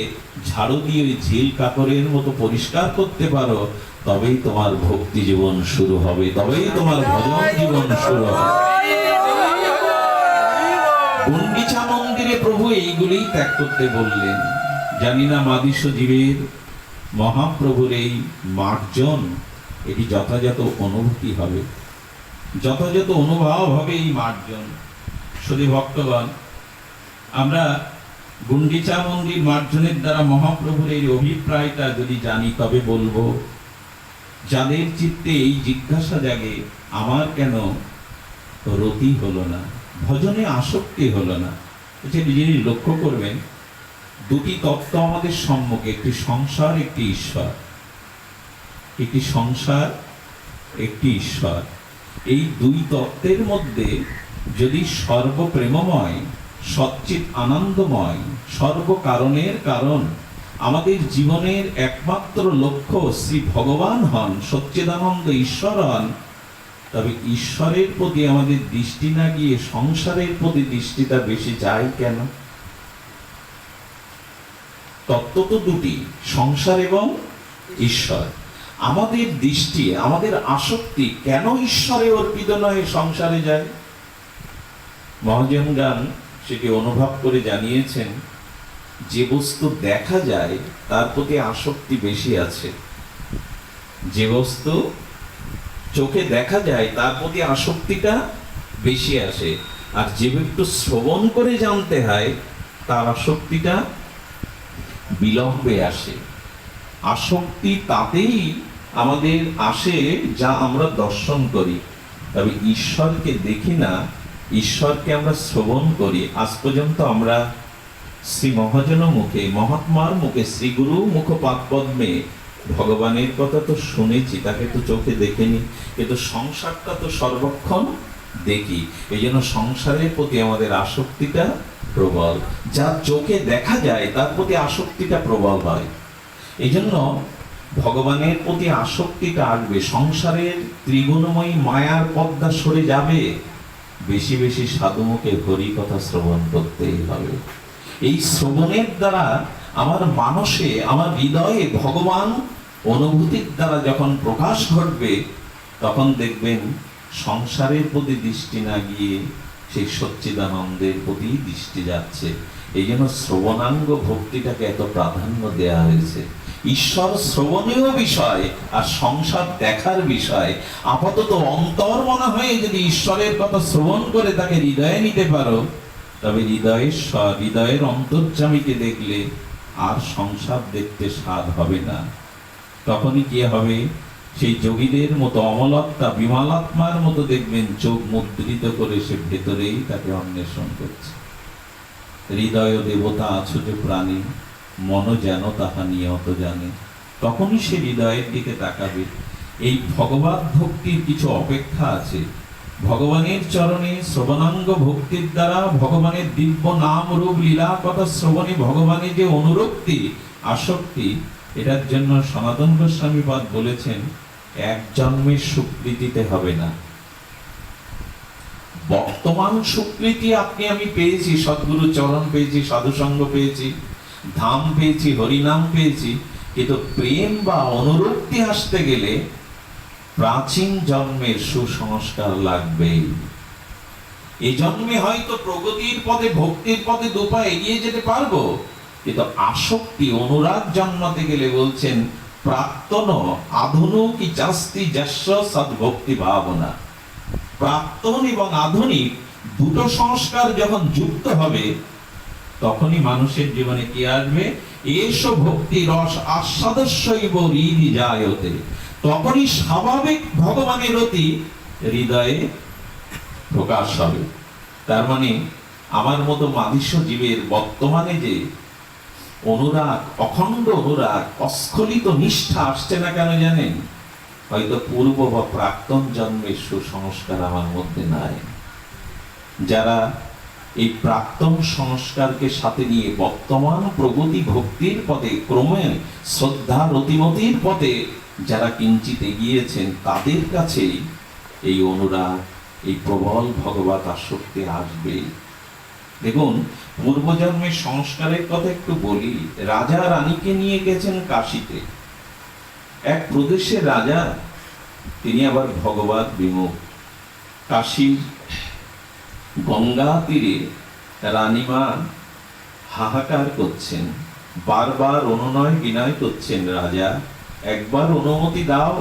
ঝাড়ু দিয়ে ঝিল কাপড়ের মতো পরিষ্কার করতে পারো, তবেই তোমার ভক্তি জীবন শুরু হবে, তবেই তোমার ভজন জীবন শুরু হবে। গণ্ডিচা মন্দিরে প্রভু এইগুলি ত্যাগ করতে বললেন। জানি না মাদিস জীবের মহাপ্রভুর এই মার্জন, এটি যথাযথ অনুভূতি হবে, যথাযথ অনুভব হবে এই মার্জন। শুধু ভক্তগণ, আমরা গণ্ডিচা মন্দির মার্জনের দ্বারা মহাপ্রভুর এই অভিপ্রায়টা যদি জানি তবে বলবো, যাদের চিত্তে এই জিজ্ঞাসা জাগে আমার কেন রতি হলো না, ভজনে আসক্তি হলো না, যিনি লক্ষ্য করবেন 2টি তত্ত্ব আমাদের সম্মুখে, একটি সংসার, একটি ঈশ্বর। একটি সংসার, একটি ঈশ্বর। এই 2 তত্ত্বের মধ্যে যদি সর্বপ্রেমময়, সচ্চিত আনন্দময়, সর্বকারণের কারণ, আমাদের জীবনের একমাত্র লক্ষ্য শ্রী ভগবান হন, সচ্চিদানন্দ ঈশ্বর হন, তবে ঈশ্বরের প্রতি আমাদের দৃষ্টি না গিয়ে সংসারের প্রতি দৃষ্টিটা বেশি যায় কেন? তত্ত্ব তো 2টি, সংসার এবং ঈশ্বর। আমাদের দৃষ্টি, আমাদের আসক্তি কেন ঈশ্বরে অর্পিত নয়, সংসারে যায়? মহাজনগণ সেটি অনুভব করে জানিয়েছেন, যে বস্তু দেখা যায় তার প্রতি আসক্তি বেশি আছে। যে বস্তু চোখে দেখা যায় তার প্রতি আসক্তিটা বেশি আসে, আর যে একটু শ্রবণ করে জানতে হয় তার আসক্তিটা বিলম্বে আসে। আসক্তি তাতেই আমাদের আসে যা আমরা দর্শন করি, তবে ঈশ্বরকে দেখি না, ঈশ্বরকে আমরা শ্রবণ করি। আজ পর্যন্ত আমরা শ্রী মহাজন মুখে, মহাত্মার মুখে, শ্রী গুরু মুখপাদপদ্মে ভগবানের কথা তো শুনেছি, তাকে তো চোখে দেখিনি, কিন্তু সংসারটা তো সর্বক্ষণ দেখি। এই জন্য সংসারের প্রতি আমাদের আসক্তিটা প্রবল। যা চোখে দেখা যায় তার প্রতি আসক্তিটা প্রবল হয়। এই জন্য ভগবানের প্রতি আসক্তিটা আসবে, সংসারের ত্রিগুণময়ী মায়ার পদ্মা সরে যাবে, বেশি বেশি সাধুমুখে হরি কথা শ্রবণ করতেই হবে। এই শ্রবণের দ্বারা আমার মানসে, আমার হৃদয়ে ভগবান অনুভূতির দ্বারা যখন প্রকাশ ঘটবে, তখন দেখবেন সংসারের প্রতি দৃষ্টি না গিয়ে সেই সচ্চিদানন্দের প্রতি দৃষ্টি যাচ্ছে। এই জন্য শ্রবণাঙ্গ ভক্তিটাকে এত প্রাধান্য দেয়া হয়েছে। ঈশ্বর শ্রবণীয় বিষয় আর সংসার দেখার বিষয়। আপাতত অন্তর মনে হয় যদি ঈশ্বরের কথা শ্রবণ করে তাকে হৃদয়ে নিতে পারো, তবে হৃদয়ের অন্তর্যামীকে দেখলে আর সংসার দেখতে স্বাদ হবে না। তখনই কি হবে, সেই যোগীদের মতো অমলাত্মা, বিমলাত্মার মতো দেখবেন চোখ মুদ্রিত করে সে ভেতরেই তাকে অন্বেষণ করছে। হৃদয় দেবতা আছো যে প্রাণী, মন যেন তাহা নিয়ত জানে, তখনই সে হৃদয়ের দিকে তাকাবে। এই ভগবত ভক্তির কিছু অপেক্ষা আছে। ভগবানের চরণে শ্রবণাঙ্গ ভক্তির দ্বারা ভগবানের দিব্য নাম রূপ লীলা কথা শ্রবণে ভগবানের যে অনুরক্তি, আসক্তি, এটার জন্য সনাতন গোস্বামীপাদ বলেছেন, এক জন্মের স্বীকৃতিতে হবে না। বর্তমান স্বীকৃতি আপনি আমি পেয়েছি, সদ্গুরু চরণ পেয়েছি, সাধুসঙ্গ পেয়েছি, ধাম পেয়েছি, হরিনাম পেয়েছি, কিন্তু প্রেম বা অনুরক্তি আসতে গেলে প্রাচীন জন্মের সুসংস্কার লাগবে। এই জন্মে হয়তো প্রগতির পথে, ভক্তির পথে দুপা এগিয়ে যেতে পারবো, কিন্তু আসক্তি, অনুরাগ জন্মাতে গেলে বলছেন প্রাক্তন আধুনিক চাস্তি যস্য সদ্ভক্তি ভাবনা। প্রাক্তন এবং আধুনিক দুটো সংস্কার যখন যুক্ত হবে, তখনই মানুষের জীবনে কি আসবে, এস ভক্তি রস আস্বাদস্যৈব হৃদি জায়তে। তখনই স্বাভাবিক ভগবানের অতি হৃদয়ে প্রকাশ হবে। তার মানে আমার মতো মাদৃশ্য জীবের বর্তমানে যে অনুরাগ, অখণ্ড অনুরাগ, অস্খলিত নিষ্ঠা আসছে না কেন জানেন? হয়তো পূর্ব বা প্রাক্তন জন্মের সুসংস্কার আমার মধ্যে নাই। যারা এই প্রাক্তন সংস্কারকে সাথে নিয়ে বর্তমান প্রগতি ভক্তির পথে, ক্রমে শ্রদ্ধা রতিমতির পথে যারা কিঞ্চিত এগিয়েছেন, তাদের কাছে এই অনুরাগ, এই প্রবল ভগবত আসক্তি আসবে। দেখুন, পূর্বজন্মের সংস্কারের কথা একটু বলি। রাজা রানীকে নিয়ে গেছেন কাশীতে। এক প্রদেশের রাজা, তিনি আবার ভগবত বিমুখ। কাশীর গঙ্গা তীরে রানীমা হাহাকার করছেন, বারবার অনুনয় বিনয় করছেন, রাজা একবার অনুমতি দাও,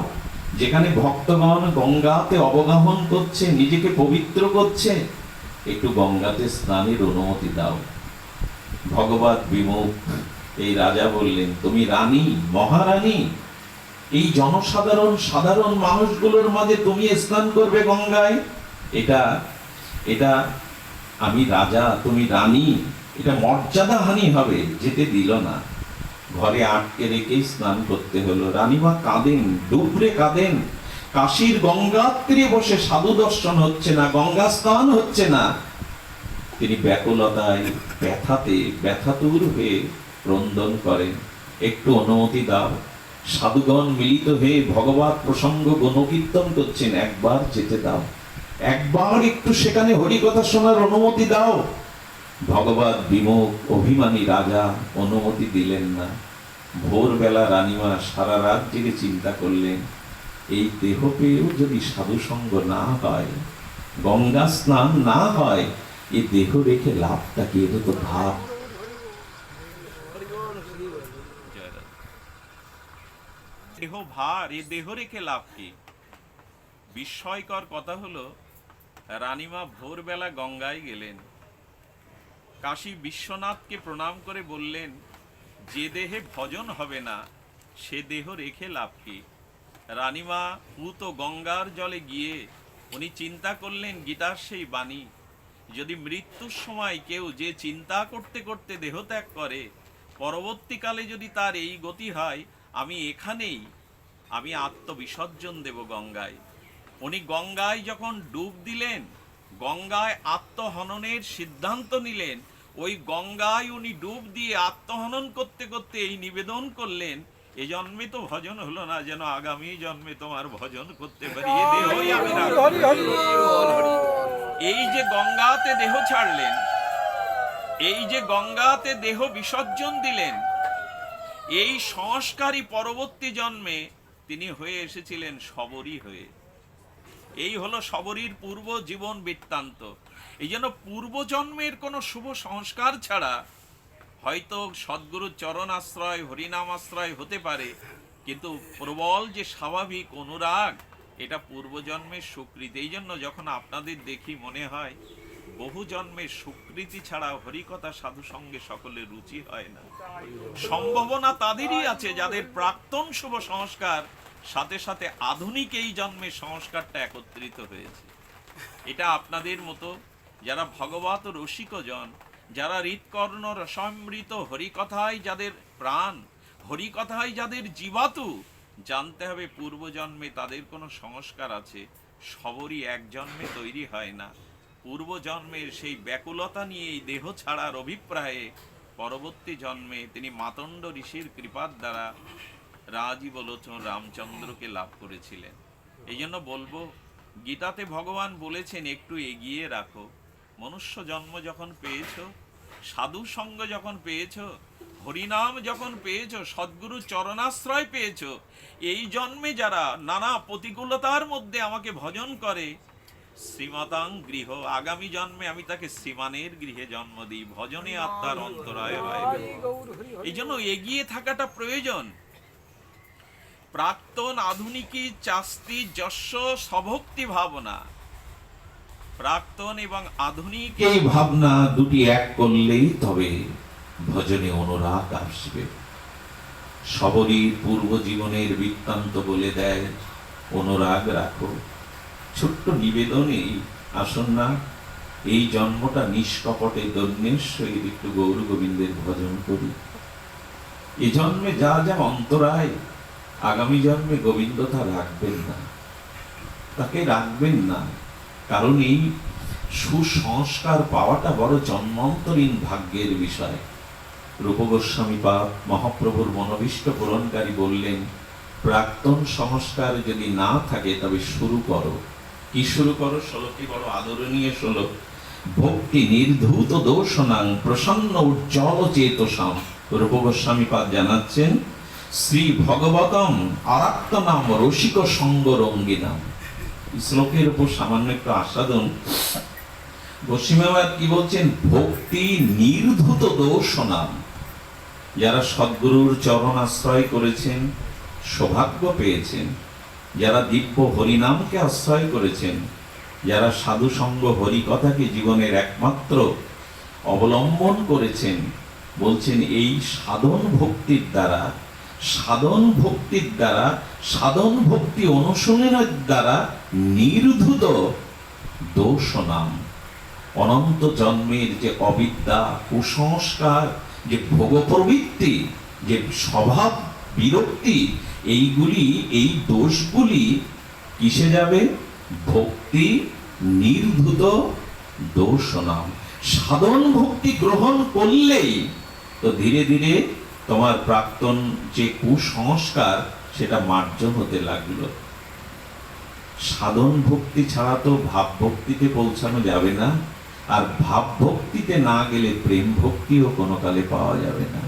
যেখানে ভক্তগণ গঙ্গাতে অবগাহন করছে, নিজেকে পবিত্র করছে, একটু গঙ্গাতে স্নানের অনুমতি দাও। ভগবত বিমুখ এই রাজা বললেন, তুমি রানী, মহারানী, এই জনসাধারণ, সাধারণ মানুষগুলোর মাঝে তুমি স্নান করবে গঙ্গায়? এটা এটা আমি রাজা, তুমি রানী, এটা মর্যাদাহানি হবে। যেতে দিল না, ঘরে আটকে রেখেই স্নান করতে হলো। রানীমা কাঁদেন, ডুবরে কাঁদেন। কাশীর গঙ্গার তীরে বসে সাধু দর্শন হচ্ছে না, গঙ্গা স্নান হচ্ছে না। তিনি ব্যাকুলতায়, ব্যথাতে ব্যথাতুর হয়ে ক্রন্দন করেন, একটু অনুমতি দাও। সাধুগণ মিলিত হয়ে ভগবত প্রসঙ্গ গণকীর্তন করছেন, একবার যেতে দাও, একবার একটু সেখানে হরিকথা শোনার অনুমতি দাও। ভগবত বিমুখ অভিমানী রাজা অনুমতি দিলেন না। ভোরবেলা রানীমা সারা রাত জেগে চিন্তা করলেন, এই দেহ পেয়েও যদি সাধু সঙ্গ না হয়, গঙ্গা স্নান না হয়, এই দেহ রেখে লাভটা কি? এটা তো ভাব। দেহ ভার, এ দেহ রেখে লাভ কি? বিস্ময়কর কথা হলো, রানীমা ভোরবেলা গঙ্গায় গেলেন, কাশী বিশ্বনাথকে প্রণাম করে বললেন, যে দেহে ভজন হবে না সে দেহ রেখে লাভ কি? রানীমা পুত গঙ্গার জলে গিয়ে উনি চিন্তা করলেন গীতার সেই বাণী, যদি মৃত্যুর সময় কেউ যে চিন্তা করতে করতে দেহ ত্যাগ করে, পরবর্তীকালে যদি তার এই গতি হয়, আমি এখানেই আমি আত্মবিসর্জন দেব গঙ্গায়। উনি গঙ্গায় যখন ডুব দিলেন, গঙ্গায় আত্মহননের সিদ্ধান্ত নিলেন, ওই গঙ্গায় উনি ডুব দিয়ে আত্মহনন করতে করতে এই নিবেদন করলেন, এ জন্মে তো ভজন হলো না, যেন আগামী জন্মে তোমার ভজন করতে পারি, এ দেহই আমি রাখবো। এই যে গঙ্গাতে দেহ ছাড়লেন, এই যে গঙ্গাতে দেহ বিসর্জন দিলেন, এই সংস্কারই পরবর্তী জন্মে তিনি হয়ে এসেছিলেন শবরী হয়ে। এই হলো শবরীর পূর্ব জীবন বৃত্তান্ত। এই জন্য পূর্বজন্মের কোনো শুভ সংস্কার ছাড়া হয়তো সদ্গুরুর চরণ আশ্রয়, হরিনাম আশ্রয় হতে পারে, কিন্তু প্রবল যে স্বাভাবিক অনুরাগ, এটা পূর্বজন্মের স্বীকৃতি। এই জন্য যখন আপনাদের দেখি মনে হয় বহু জন্মের স্বীকৃতি ছাড়া হরিকথা সাধু সঙ্গে সকলের রুচি হয় না। সম্ভাবনা তাদেরই আছে যাদের প্রাক্তন শুভ সংস্কার সাথে সাথে আধুনিক এই জন্মের সংস্কারটা একত্রিত হয়েছে। এটা আপনাদের মতো যারা ভগবত রসিকজন, যারা হৃৎকর্ণ রসামৃত হরিকথায় যাদের প্রাণ, হরিকথায় যাদের জীবাতু, জানতে হবে পূর্বজন্মে তাদের কোনো সংস্কার আছে। সবরই এক জন্মে তৈরি হয় না। পূর্বজন্মের সেই ব্যাকুলতা নিয়ে এই দেহ ছাড়ার অভিপ্রায়ে পরবর্তী জন্মে তিনি মাতণ্ড ঋষির কৃপার দ্বারা রাজীব লোচন রামচন্দ্রকে লাভ করেছিলেন। এই জন্য বলবো, গীতাতে ভগবান বলেছেন একটু এগিয়ে রাখো। মনুষ্য জন্ম যখন পেয়েছো, সাধু সঙ্গ যখন পেয়েছো, হরিনাম যখন পেয়েছো, সদ্গুরু চরণাশ্রয় পেয়েছো, এই জন্মে যারা নানা প্রতিকূলতার মধ্যে আমাকে ভজন করে, শ্রীমাতাং গৃহ, আগামী জন্মে আমি তাকে শ্রীমানের গৃহে জন্ম দিই, ভজনে আত্মার অন্তরায় হয়। এই জন্য এগিয়ে থাকাটা প্রয়োজন। প্রাক্তন আধুনিকী চাস্তি যস্য স্বভক্তি ভাবনা। প্রাক্তন এবং আধুনিক এই ভাবনা দুটি এক করলেই তবে ভজনে অনুরাগ আসবে। সবরই পূর্ব জীবনের বৃত্তান্ত বলে দেয়, অনুরাগ রাখো। ছোট্ট নিবেদনে আসুন না, এই জন্মটা নিষ্কপটে দৈন্যেশ্বরীর একটু গৌর গোবিন্দের ভজন করি। এ জন্মে যা যা অন্তরায়, আগামী জন্মে গোবিন্দ তা রাখবেন না, তাকে রাখবেন না। কারণ এই সুসংস্কার পাওয়াটা বড় জন্মান্তরীণ ভাগ্যের বিষয়। রূপ গোস্বামী পাদ মহাপ্রভুর মনোভীষ্ট পূরণকারী বললেন, প্রাক্তন সংস্কার যদি না থাকে তবে শুরু করো। কি শুরু করো? শ্লোকটি বড় আদরণীয় শ্লোক। ভক্তি নির্ধূত দোষণাং প্রসন্ন উজ্জ্বল চেতসাম। রূপ গোস্বামী পাদ জানাচ্ছেন, শ্রী ভগবতম আরাত্তনাম রসিক সঙ্গ রঙ্গিনাম। শ্লোকের উপর সামান্য একটু আস্বাদন। গোস্বামী কি বলছেন? ভক্তি নির্ধূত দোষণাম। যারা সদ্গুরুর চরণ আশ্রয় করেছেন, সৌভাগ্য পেয়েছেন, যারা দিব্য হরিনামকে আশ্রয় করেছেন, যারা সাধু সঙ্গ হরিকথাকে জীবনের একমাত্র অবলম্বন করেছেন, বলছেন এই সাধন ভক্তির দ্বারা, সাধন ভক্তির দ্বারা, সাধন ভক্তি অনুশীলনের দ্বারা নির্ধূত দোষনাম, অনন্ত জন্মের যে অবিদ্যা, কুসংস্কার, যে ভোগ প্রবৃত্তি, যে স্বভাব বিরক্তি, এইগুলি, এই দোষগুলি কিসে যাবে? ভক্তি নির্ধূত দোষনাম। সাধন ভক্তি গ্রহণ করলেই তো ধীরে ধীরে তোমার প্রাক্তন যে কুসংস্কার সেটা মার্জন হতে লাগলো। সাধন ভক্তি ছাড়া তো ভাব ভক্তিতে পৌঁছানো যাবে না, আর ভাব ভক্তিতে না গেলে প্রেম ভক্তিও কোনো কালে পাওয়া যাবে না।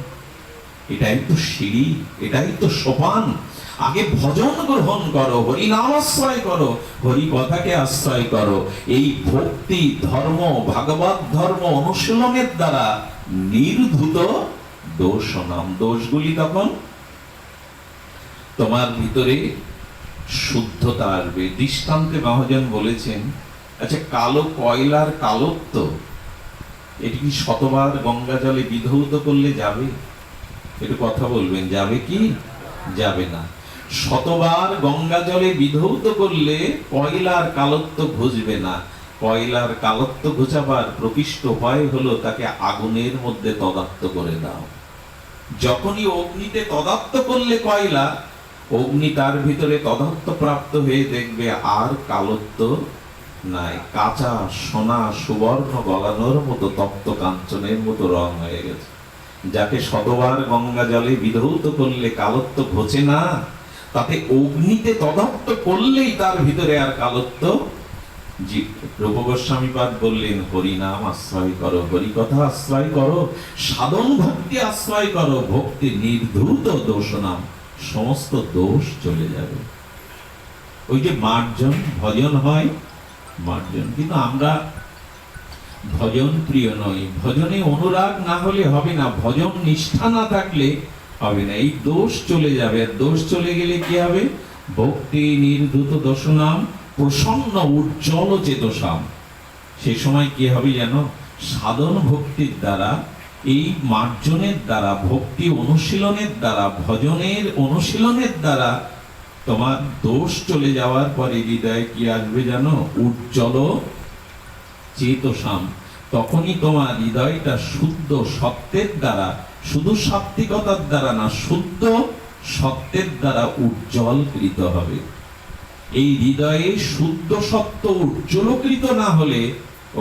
এটাই তো সিঁড়ি, এটাই তো সোপান। আগে ভজন গ্রহণ করো, হরি নাম আশ্রয় করো, হরি কথাকে আশ্রয় করো। এই ভক্তি ধর্ম, ভাগবত ধর্ম অনুশীলনের দ্বারা নির্ধূত দোষ নাম, দোষগুলি তখন তোমার ভিতরে শুদ্ধতা আসবে। দৃষ্টান্তে মহাজন বলেছেন, আচ্ছা কালো কয়লার কালত্ব এটি কি শতবার গঙ্গা জলে বিধৌত করলে যাবে? একটু কথা বলবেন, যাবে কি? যাবে না। শতবার গঙ্গা জলে বিধৌত করলে কয়লার কালত্ব ঘুচবে না। কয়লার কালত্ব ঘুচাবার প্রকৃষ্ট উপায় হলো তাকে আগুনের মধ্যে তদাত্ম করে দাও। যখনই অগ্নিতে তদাত্ম করলে কয়লা, অগ্নি তার ভিতরে তদাত্ম প্রাপ্ত হয়ে দেখবে আর কালত্ব নাই, কাঁচা সোনা সুবর্ণ গলানোর মতো তপ্ত কাঞ্চনের মতো রং হয়ে গেছে। যাকে শতবার গঙ্গা জলে বিধৌত করলে কালত্ব ঘোচে না, তাতে অগ্নিতে তদাত্ম করলেই তার ভিতরে আর কালত্ব। রূপ গোস্বামী পাদ বললেন, হরি নাম আশ্রয় করো, হরি কথা আশ্রয় করো, সাধন ভক্তি আশ্রয় করো, ভক্তি নির্ধূত দোষ নাম, সমস্ত দোষ চলে যাবে। ওই যে মার্জন ভজন হয়, মার্জন, কিন্তু আমরা ভজন প্রিয় নই। ভজনে অনুরাগ না হলে হবে না, ভজন নিষ্ঠা না থাকলে হবে না। এই দোষ চলে যাবে, আর দোষ চলে গেলে কি হবে? ভক্তি নির্ধূত দোষ নাম প্রসন্ন উজ্জ্বল চেতসাম। সে সময় কি হবে জানো? সাধন ভক্তির দ্বারা, এই মার্জনের দ্বারা, ভক্তি অনুশীলনের দ্বারা, ভজনের অনুশীলনের দ্বারা তোমার দোষ চলে যাওয়ার পরে হৃদয়ে কি আসবে জানো? উজ্জ্বল চেতসাম। তখনই তোমার হৃদয়টা শুদ্ধ সত্যের দ্বারা, শুধু সাত্বিকতার দ্বারা না, শুদ্ধ সত্যের দ্বারা উজ্জ্বলকৃত হবে। এই হৃদয়ে শুদ্ধ সত্য উজ্জ্বলকৃত না হলে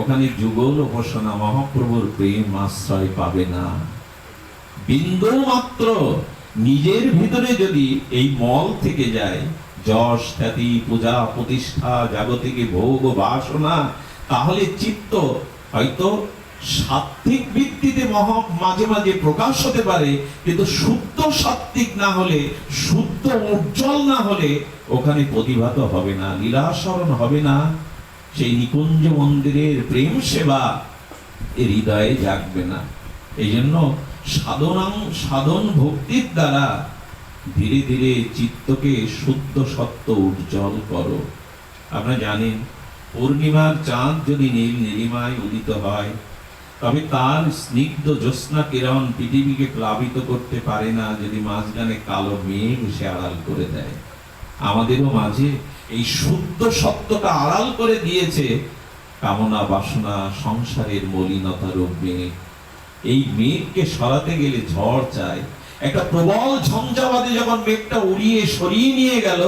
ওখানে যুগল উপাসনা মহাপ্রভুর প্রেম আশ্রয় পাবে না। বিন্দু মাত্র নিজের ভিতরে যদি এই মল থেকে যায়, যশ খ্যাতি পূজা প্রতিষ্ঠা জাগতিক ভোগ বাসনা, তাহলে চিত্ত হয়তো সাত্ত্বিক ভিত্তিতে মাঝে মাঝে প্রকাশ হতে পারে, কিন্তু শুদ্ধ সাত্ত্বিক না হলে, শুদ্ধ উজ্জ্বল না হলে ওখানে প্রতিভাত হবে না, লীলাস্মরণ হবে না, সেই নিকুঞ্জ মন্দিরের প্রেম সেবা এর হৃদয়ে জাগবে না। এই জন্য সাধন ভক্তির দ্বারা ধীরে ধীরে চিত্তকে শুদ্ধ সত্য উজ্জ্বল করো। আপনারা জানেন, পূর্ণিমার চাঁদ যদি নীল নীলিমায় উদিত হয়, তবে তার স্নিগ্ধ জ্যোৎস্না কিরণ পৃথিবীকে প্লাবিত করতে পারে না যদি মাঝখানে কালো মেঘ সে আড়াল করে দেয়। আমাদেরও মাঝে এই শুদ্ধ সত্যটা আড়াল করে দিয়েছে কামনা বাসনা সংসারের মলিনতা রূপ মেঘ। এই মেঘকে সরাতে গেলে ঝড় চাই। একটা প্রবল ঝঞ্ঝাবাদে যখন মেঘটা উড়িয়ে সরিয়ে নিয়ে গেল,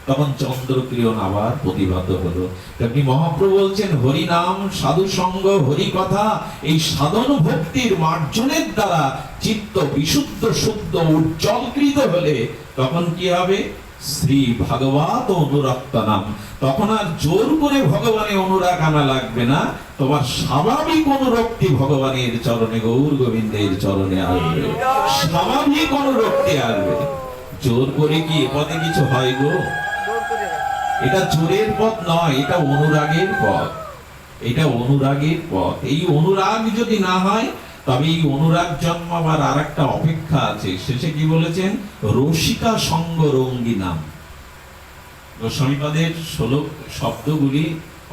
তখন চন্দ্রকিরণ আবার প্রতিভাত হলো। তেমনি মহাপ্রভু বলছেন, হরি নাম সাধু সঙ্গ হরি কথা, এই সাধন ভক্তির মার্জনের দ্বারা চিত্ত বিশুদ্ধ শুদ্ধ উজ্জ্বলকৃত হলে তখন কি হবে? শ্রী ভাগবত অনুরক্ত নাম। তখন আর জোর করে ভগবানের অনুরাগ আনা লাগবে না, তোমার স্বাভাবিক অনুরক্তি ভগবানের চরণে, গৌর গোবিন্দের চরণে আসবে, স্বাভাবিক অনুরক্তি আসবে। জোর করে কি এ পথে কিছু হয় গো? এটা জোরের পথ নয়, এটা অনুরাগের পথ, এটা অনুরাগের পথ। এই অনুরাগ যদি না হয়, তবে এই অনুরাগ জন্মাবার আর একটা অপেক্ষা আছে। শেষে কি বলেছেন? রসিকা সঙ্গ রঙ্গী নাম। গোস্বামীপাদের শ্লোক শব্দগুলি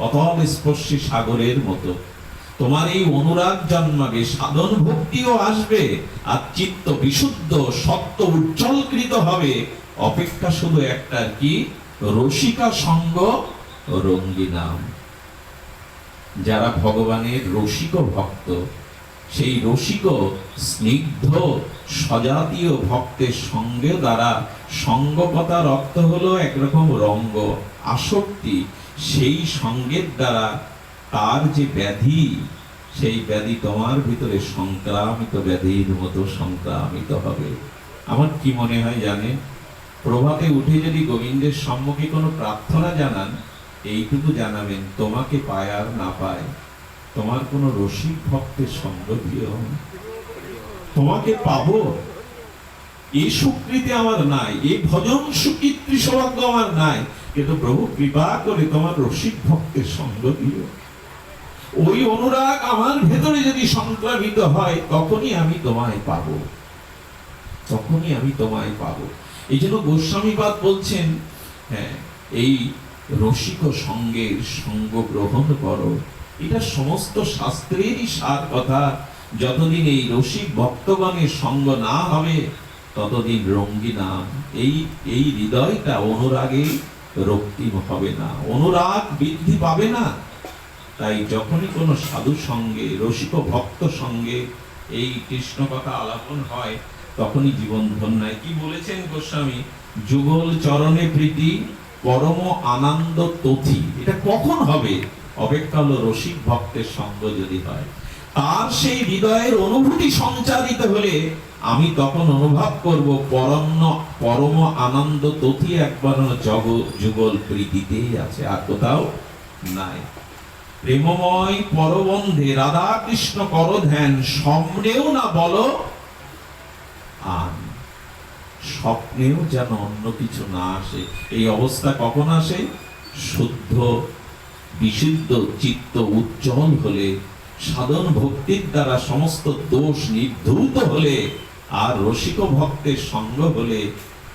অতল স্পর্শী সাগরের মতো। তোমার এই অনুরাগ জন্মাবে, সাধন ভক্তিও আসবে, আর চিত্ত বিশুদ্ধ সত্য উজ্জ্বলকৃত হবে। অপেক্ষা শুধু একটা, কি? রসিকা সঙ্গ রঙ্গী নাম। যারা ভগবানের রসিক ভক্ত, সেই রসিক স্নিগ্ধ সজাতীয় ভক্তের সঙ্গে দ্বারা, সঙ্গকতার অর্থ হলো একরকম রঙ্গ আসক্তি, সেই সঙ্গের দ্বারা তার যে ব্যাধি, সেই ব্যাধি তোমার ভিতরে সংক্রামিত ব্যাধির মতো সংক্রামিত হবে। আমার কি মনে হয় জানেন? প্রভাতে উঠে যদি গোবিন্দের সম্মুখে কোনো প্রার্থনা জানান, এইটুকু জানাবেন, তোমাকে পায় আর না পায়, তোমার কোনো রসিক ভক্তের সঙ্গ দিও, তোমাকে পাবো, এই স্বীকৃতি আমার নাই, এই ভজন সুকীর্তি সৌভাগ্য আমার নাই, কিন্তু প্রভু কৃপা করে তোমার রসিক ভক্তের সঙ্গ দিও। ওই অনুরাগ আমার ভেতরে যদি সংক্রামিত হয়, তখনই আমি তোমায় পাবো, তখনই আমি তোমায় পাবো। এই জন্য গোস্বামীপাদ বলছেন, হ্যাঁ, এই রসিক সঙ্গের সঙ্গ গ্রহণ করো। এটা সমস্ত শাস্ত্রেরই সার কথা। যতদিন এই রসিক ভক্তগণের সঙ্গ না হবে, ততদিন রঙ্গিনা এই হৃদয়টা অনুরাগে রক্তিম হবে না, অনুরাগ বৃদ্ধি পাবে না। তাই যখনই কোনো সাধু সঙ্গে, রসিক ভক্ত সঙ্গে এই কৃষ্ণ কথা আলাপন হয়, তখনই জীবন ধন্য। কি বলেছেন গোস্বামী? যুগল চরণে প্রীতি পরম আনন্দ তথি। এটা কখন হবে? অপেক্ষা হলো রসিক ভক্তের সঙ্গ যদি হয়। তার সেই হৃদয়ের অনুভূতি সঞ্চারিত হলে আমি তখন অনুভব করব পরম আনন্দ তথি একবার যুগল প্রীতিতেই আছে, আর কোথাও নাই। প্রেমময় পরবন্ধে রাধা কৃষ্ণ কর ধ্যান, স্বপ্নেও না বলো আন। স্বপ্নেও যেন অন্য কিছু না আসে। এই অবস্থা কখন আসে? শুদ্ধ বিশুদ্ধ চিত্ত উজ্জ্বল হলে, সাধন ভক্তির দ্বারা সমস্ত দোষ নির্ধূত হলে, আর রসিক ভক্তের সঙ্গ হলে,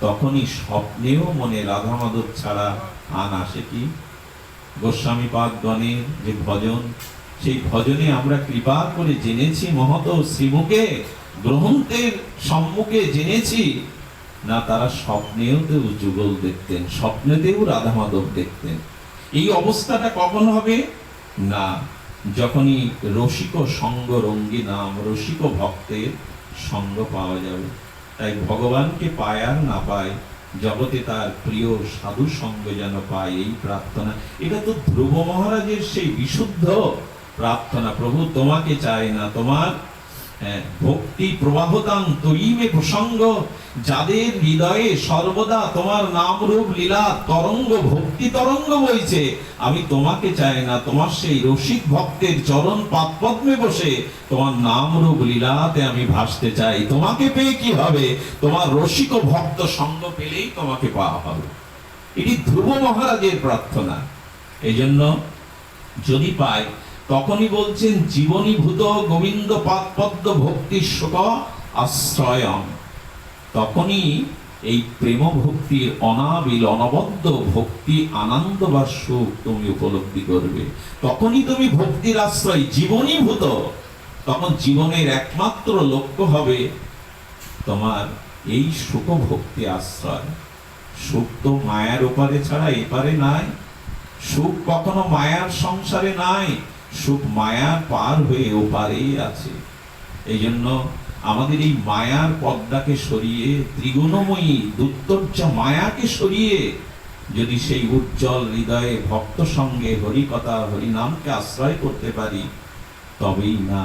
তখনই স্বপ্নেও মনে রাধা মাধব ছাড়া আন আসে কি? গোস্বামীপাদগণের যে ভজন, সেই ভজনে আমরা কৃপা করে জেনেছি, মহত শ্রীমুখে গ্রন্থের সম্মুখে জেনেছি না, তারা স্বপ্নেও যুগল দেখতেন, স্বপ্নেতেও রাধা মাধব দেখতেন। এই অবস্থাটা কখন হবে? না, যখনই রসিক সঙ্গ রঙ্গী নাম, রসিক ভক্তের সঙ্গ পাওয়া যাবে। তাই ভগবানকে পায় আর না পায়, জগতে তার প্রিয় সাধু সঙ্গ যেন পায়, এই প্রার্থনা। এটা তো ধ্রুব মহারাজের সেই বিশুদ্ধ প্রার্থনা। প্রভু তোমাকে চায় না, তোমার ভক্তি প্রবাহতাং তৈমে প্রসঙ্গ, যাদের হৃদয়ে সর্বদা তোমার নাম রূপ লীলা তরঙ্গ, ভক্তি তরঙ্গ বইছে, আমি তোমাকে চাই না, তোমার সেই রসিক ভক্তের চরণ পাদপদ্মে বসে তোমার নাম রূপ লীলাতে আমি ভাসতে চাই। তোমাকে পেয়ে কি হবে? তোমার রসিক ভক্ত সঙ্গ পেলেই তোমাকে পাওয়া হবে। এটি ধ্রুব মহারাজের প্রার্থনা। এই জন্য যদি পায়, তখনই বলছেন জীবনীভূত গোবিন্দ পাদপদ্ম ভক্তি শোক আশ্রয়ম। তখনই এই প্রেম ভক্তির অনাবিল অনবদ্য ভক্তি আনন্দ বা সুখ তুমি উপলব্ধি করবে। তখনই তুমি ভক্তির আশ্রয় জীবনীভূত। তখন জীবনের একমাত্র লক্ষ্য হবে তোমার এই সুখ ভক্তি আশ্রয়। সুখ তো মায়ার ওপারে ছাড়া এপারে নাই। সুখ কখনো মায়ার সংসারে নাই, সুখ মায়ার পার হয়ে ওপারেই আছে। এই জন্য আমাদের এই মায়ার পর্দাকে সরিয়ে, ত্রিগুণময়ী দুর্তর্য মায়াকে সরিয়ে যদি সেই উজ্জ্বল হৃদয়ে ভক্ত সঙ্গে হরিকথা হরিনামকে আশ্রয় করতে পারি, তবেই না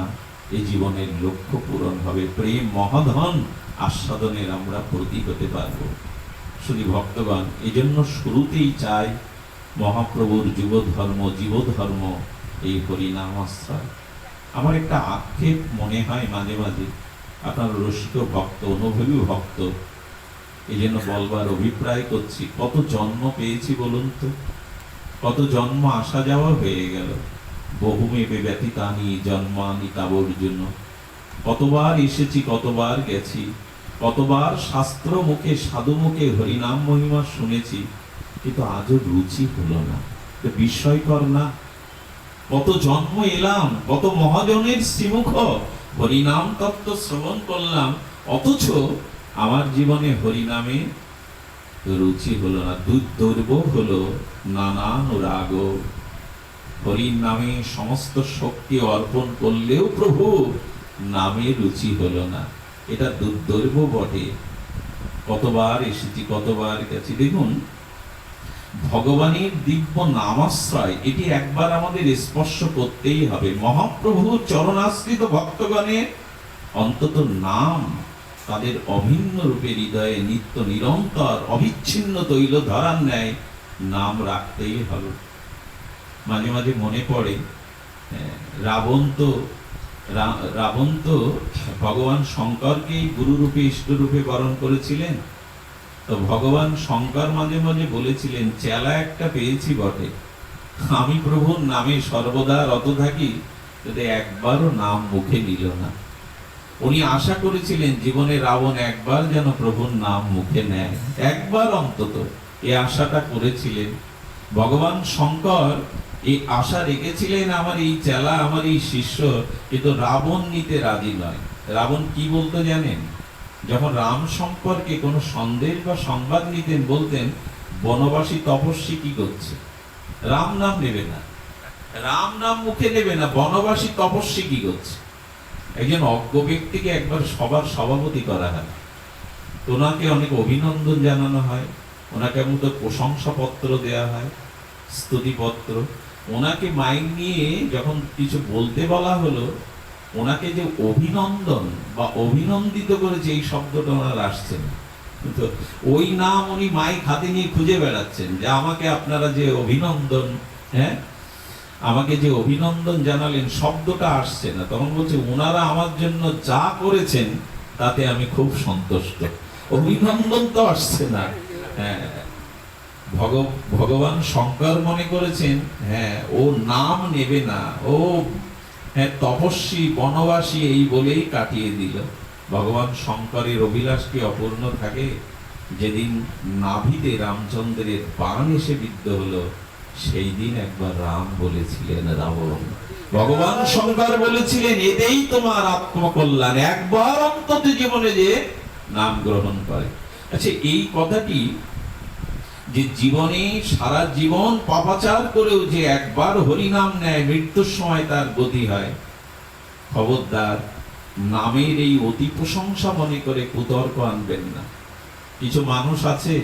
এই জীবনের লক্ষ্য পূরণ হবে। প্রেম মহাধন আস্বাদনের আমরা প্রতীক হতে পারবো। শুধু ভক্তগণ, এই জন্য শুরুতেই চাই মহাপ্রভুর যুগধর্ম জীবধর্ম এই হরিনাম আশ্রয়। আমার একটা আক্ষেপ মনে হয় মাঝে মাঝে, আপনার রসিক ভক্ত, অনুভবী ভক্ত, এই জন্য বলবার অভিপ্রায় করছি। কত জন্ম পেয়েছি বলুন তো, কত জন্ম আসা যাওয়া হয়ে গেল। বহুমেবে ব্যতীতানি জন্মানি তাবর জন্য। কতবার এসেছি, কতবার গেছি, কতবার শাস্ত্র মুখে সাধু মুখে হরিনাম মহিমা শুনেছি, কিন্তু আজও রুচি হলো না। বিস্ময়কর না? কত জন্ম এলাম, কত মহাজনের শ্রীমুখ হরিনাম তত্ত্ব শ্রবণ করলাম, অথচ আমার জীবনে হরিনামে রুচি হলো না। দুর্দৈব হলো নানান রাগ। হরির নামে সমস্ত শক্তি অর্পণ করলেও প্রভু নামে রুচি হলো না। এটা দুর্দৈব বটে। কতবার এসেছি, কতবার গেছি। দেখুন, ভগবানের দিব্য নামাশ্রয় এটি একবার আমাদের স্পর্শ করতেই হবে। মহাপ্রভুর চরণাশ্রিত ভক্তগণের অন্তত নাম তাদের অভিন্ন রূপে হৃদয়ে নিত্য নিরন্তর অবিচ্ছিন্ন তৈল ধরার ন্যায় নাম রাখতেই হবে। মাঝে মাঝে মনে পড়ে, রাবণ তো রাবণ তো ভগবান শঙ্করকেই গুরুরূপে ইষ্টরূপে বরণ করেছিলেন। তো ভগবান শঙ্কর মাঝে মাঝে বলেছিলেন, চেলা একটা পেয়েছি বটে, আমি প্রভুর নামে সর্বদা রত থাকি, যদি একবারও নাম মুখে নিল না। উনি আশা করেছিলেন জীবনে রাবণ একবার যেন প্রভুর নাম মুখে নেয়, একবার অন্তত এই আশাটা করেছিলেন। ভগবান শঙ্কর এই আশা রেখেছিলেন আমার এই চেলা, আমার এই শিষ্য, কিন্তু রাবণ নিতে রাজি নয়। রাবণ কি বলতো জানেন? যখন রাম সম্পর্কে কোনো সন্দেহ বা সংবাদ নিতেন, বলতেন বনবাসী তপস্বী কি করছে, রাম নাম নেবে না, রাম নাম মুখে নেবে না, বনবাসী তপস্বী কি করছে। একজন অজ্ঞ ব্যক্তিকে একবার সবার সভাপতি করা হয়, ওনাকে অনেক অভিনন্দন জানানো হয়, ওনাকে মতো প্রশংসাপত্র দেয়া হয়, স্তুতিপত্র। ওনাকে মাইক নিয়ে যখন কিছু বলতে বলা হলো, ওনাকে যে অভিনন্দন বা অভিনন্দিত করেছে এই শব্দটা ওনার আসছে না, কিন্তু ওই নাম উনি মাইক হাতে নিয়ে খুঁজে বেড়াচ্ছেন যে আমাকে আপনারা যে অভিনন্দন, হ্যাঁ আমাকে যে অভিনন্দন জানালেন, শব্দটা আসছে না। তখন বলছে ওনারা আমার জন্য যা করেছেন তাতে আমি খুব সন্তুষ্ট, অভিনন্দন তো আসছে না। হ্যাঁ, ভগবান শঙ্কর মনে করেছেন হ্যাঁ ও নাম নেবে না, ও হ্যাঁ তপস্বী বনবাসী এই বলেই কাটিয়ে দিল। ভগবান শঙ্করের অভিলাষ কি অপূর্ণ থাকে? যেদিন নাভিতে রামচন্দ্রের বাণ এসে বিদ্ধ হলো, সেই দিন একবার রাম বলেছিলেন রাবণ, ভগবান শঙ্কর বলেছিলেন এতেই তোমার আত্মকল্যাণ, একবার অন্তত জীবনে যে নাম গ্রহণ করে। আচ্ছা, এই কথাটি যে জীবনে সারা জীবন পাপাচার করেও যে একবার হরিনাম নেয়, মৃত্যুর সময় তার গতি হয়, খবরদার নামের এই অতি প্রশংসা মনে করে কুতর্ক আনবেন না। কিছু মানুষ আছে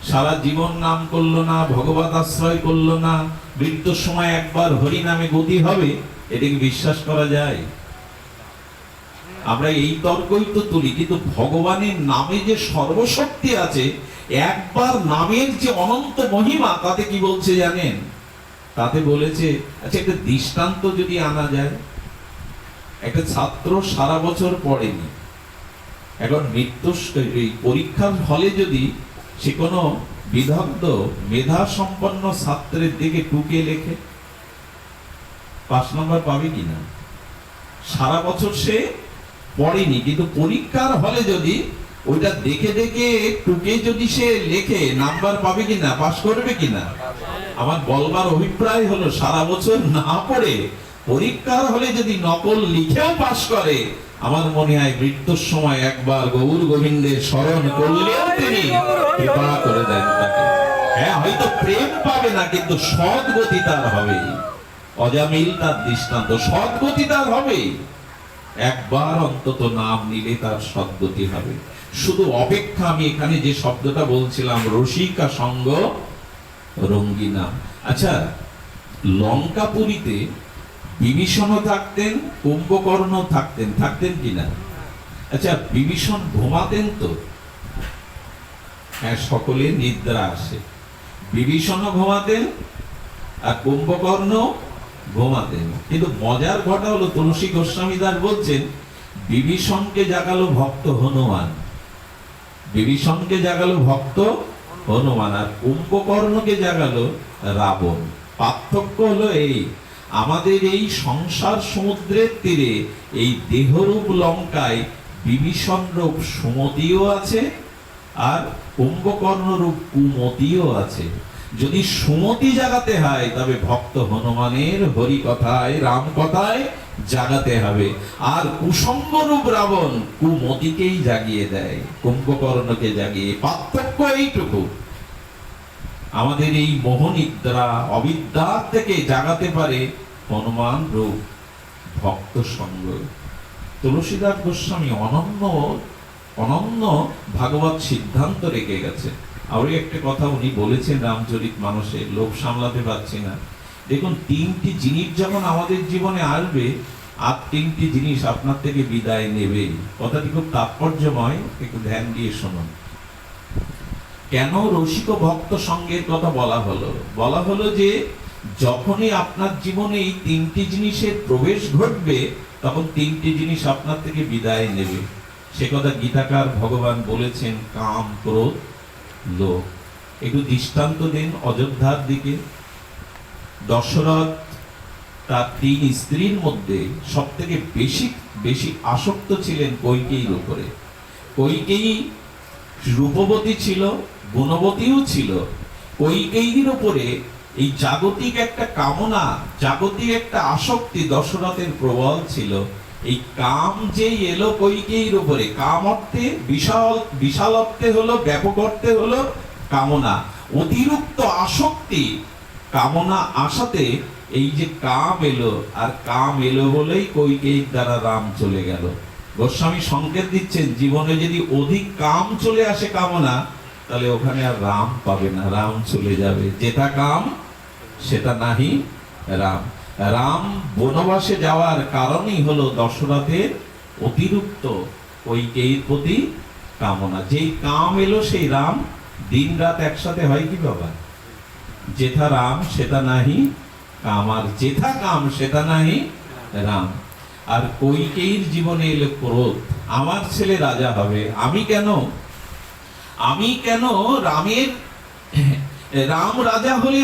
সারা জীবন নাম করলো না, ভগবত আশ্রয় করলো না, মৃত্যুর সময় একবার হরি নামে গতি হবে, এটাকে বিশ্বাস করা যায়? আমরা এই তর্কই তো তুলি, কিন্তু ভগবানের নামে যে সর্বশক্তি আছে, একবার নামের যে অনন্ত মহিমা, তাতে কি বলছে জানেন? তাতে বলেছে, আচ্ছা একটা দৃষ্টান্ত যদি আনা যায়, একটা ছাত্র সারা বছর পড়েনি, এখন মৃত্যু পরীক্ষার হলে যদি সে কোনো বিদগ্ধ মেধা সম্পন্ন ছাত্রের দিকে টুকে লেখে, 5 নম্বর পাবে কিনা? সারা বছর সে পড়েনি, কিন্তু পরীক্ষার হলে যদি ওইটা দেখে দেখে টুকে যদি সে লেখে, নাম্বার পাবে কিনা, পাস করবে কিনা? আমার বলবার অভিপ্রায় হলো, সারা বছর না পড়ে পরীক্ষার হলে যদি নকল লিখেও পাস করে, আমার মনে হয় মৃত্যুর সময় একবার গৌর গোবিন্দের স্মরণ করলে তিনি কৃপা করে দেন তাকে। হ্যাঁ, হয়তো প্রেম পাবে না, কিন্তু সদ্গতি তার হবে। অজামিল তার দৃষ্টান্ত, সদ্গতি তার হবে। একবার অন্তত নাম নিলে তার সদ্গতি হবে। শুধু অপেক্ষা, আমি এখানে যে শব্দটা বলছিলাম, রসিকা সঙ্গ রঙ্গিনা। আচ্ছা, লঙ্কাপুরীতে বিভীষণও থাকতেন, কুম্ভকর্ণ থাকতেন, থাকতেন কিনা? আচ্ছা, বিভীষণ ঘুমাতেন তো? হ্যাঁ, সকলে নিদ্রা আসে, বিভীষণও ঘুমাতেন আর কুম্ভকর্ণ ঘুমাতেন। কিন্তু মজার ঘটা হলো, তুলসী গোস্বামী দাস বলছেন, বিভীষণকে জাগালো ভক্ত হনুমান, বিভীষণকে জাগালো ভক্ত হনুমান, আর কুম্ভকর্ণকে জাগালো রাবণ। পার্থক্য হলো এই, আমাদের এই সংসার সমুদ্রের তীরে এই দেহরূপ লঙ্কায় বিভীষণ রূপ সুমতিও আছে, আর কুম্ভকর্ণ রূপ কুমতিও আছে। যদি সুমতি জাগাতে হয়, তবে ভক্ত হনুমানের হরি কথায়, রাম কথায় জাগাতে হবে। আর কুসঙ্গ রূপ রাবণ কুমতিকেই জাগিয়ে দেয়, কুম্ভকর্ণকে জাগিয়ে। পার্থক্য এইটুকু। আমাদের এই মোহনিদ্রা অবিদ্যা থেকে জাগাতে পারে হনুমান রূপ ভক্ত সঙ্গ। তুলসীদাস গোস্বামী অনন্য অনন্য ভাগবত সিদ্ধান্ত রেখে গেছে। আরো একটা কথা উনি বলেছেন রামচরিত মানসে, লোভ সামলাতে পারছি না। দেখুন, 3টি জিনিস যখন আমাদের জীবনে আসবে, আর 3টি জিনিস আপনার থেকে বিদায় নেবে। কথাটি খুব তাৎপর্যময়, একটু ধ্যান দিয়ে শুনুন। কেন রসিক ভক্ত সঙ্গের কথা বলা হলো? বলা হলো যে যখনই আপনার জীবনে এই তিনটি জিনিসের প্রবেশ ঘটবে, তখন তিনটি জিনিস আপনার থেকে বিদায় নেবে। সে কথা গীতাকার ভগবান বলেছেন, কাম, ক্রোধ, লোভ। একটু দৃষ্টান্ত দিন অযোধ্যার দিকে। দশরথ তার তিন স্ত্রীর মধ্যে সব থেকে বেশি বেশি আসক্ত ছিলেন কইকেয়ীর উপরে। কইকেয়ী রূপবতী ছিল, গুণবতীও ছিল। কইকেয়ীর উপরে এই জাগতিক একটা কামনা, জাগতিক একটা আসক্তি দশরথের প্রবল ছিল। এই কাম যেই এলো কইকেয়ীর উপরে, কাম অর্থে বিশাল, বিশাল অর্থে হলো, ব্যাপক অর্থে হলো কামনা, অতিরিক্ত আসক্তি, কামনা আসাতে এই যে কাম এলো, আর কাম এলো বলেই কইকেয়ীর দ্বারা রাম চলে গেল। গোস্বামী সংকেত দিচ্ছেন, জীবনে যদি অধিক কাম চলে আসে, কামনা, তাহলে ওখানে আর রাম পাবে না, রাম চলে যাবে। যেটা কাম সেটা নাহি রাম। রাম বনবাসে যাওয়ার কারণই হলো দশরথের অতিরিক্ত কইকেয়ীর প্রতি কামনা। যেই কাম এলো সেই রাম। দিন রাত একসাথে হয় কি বাবা? যেথা রাম সেটা নাহি কাম, আর যেথা কাম সেটা নাহি রাম। আর কইকেয়ীর জীবনে এলো ক্রোধ, আমার ছেলে রাজা হবে, আমি কেন রামের, রাম রাজা হলে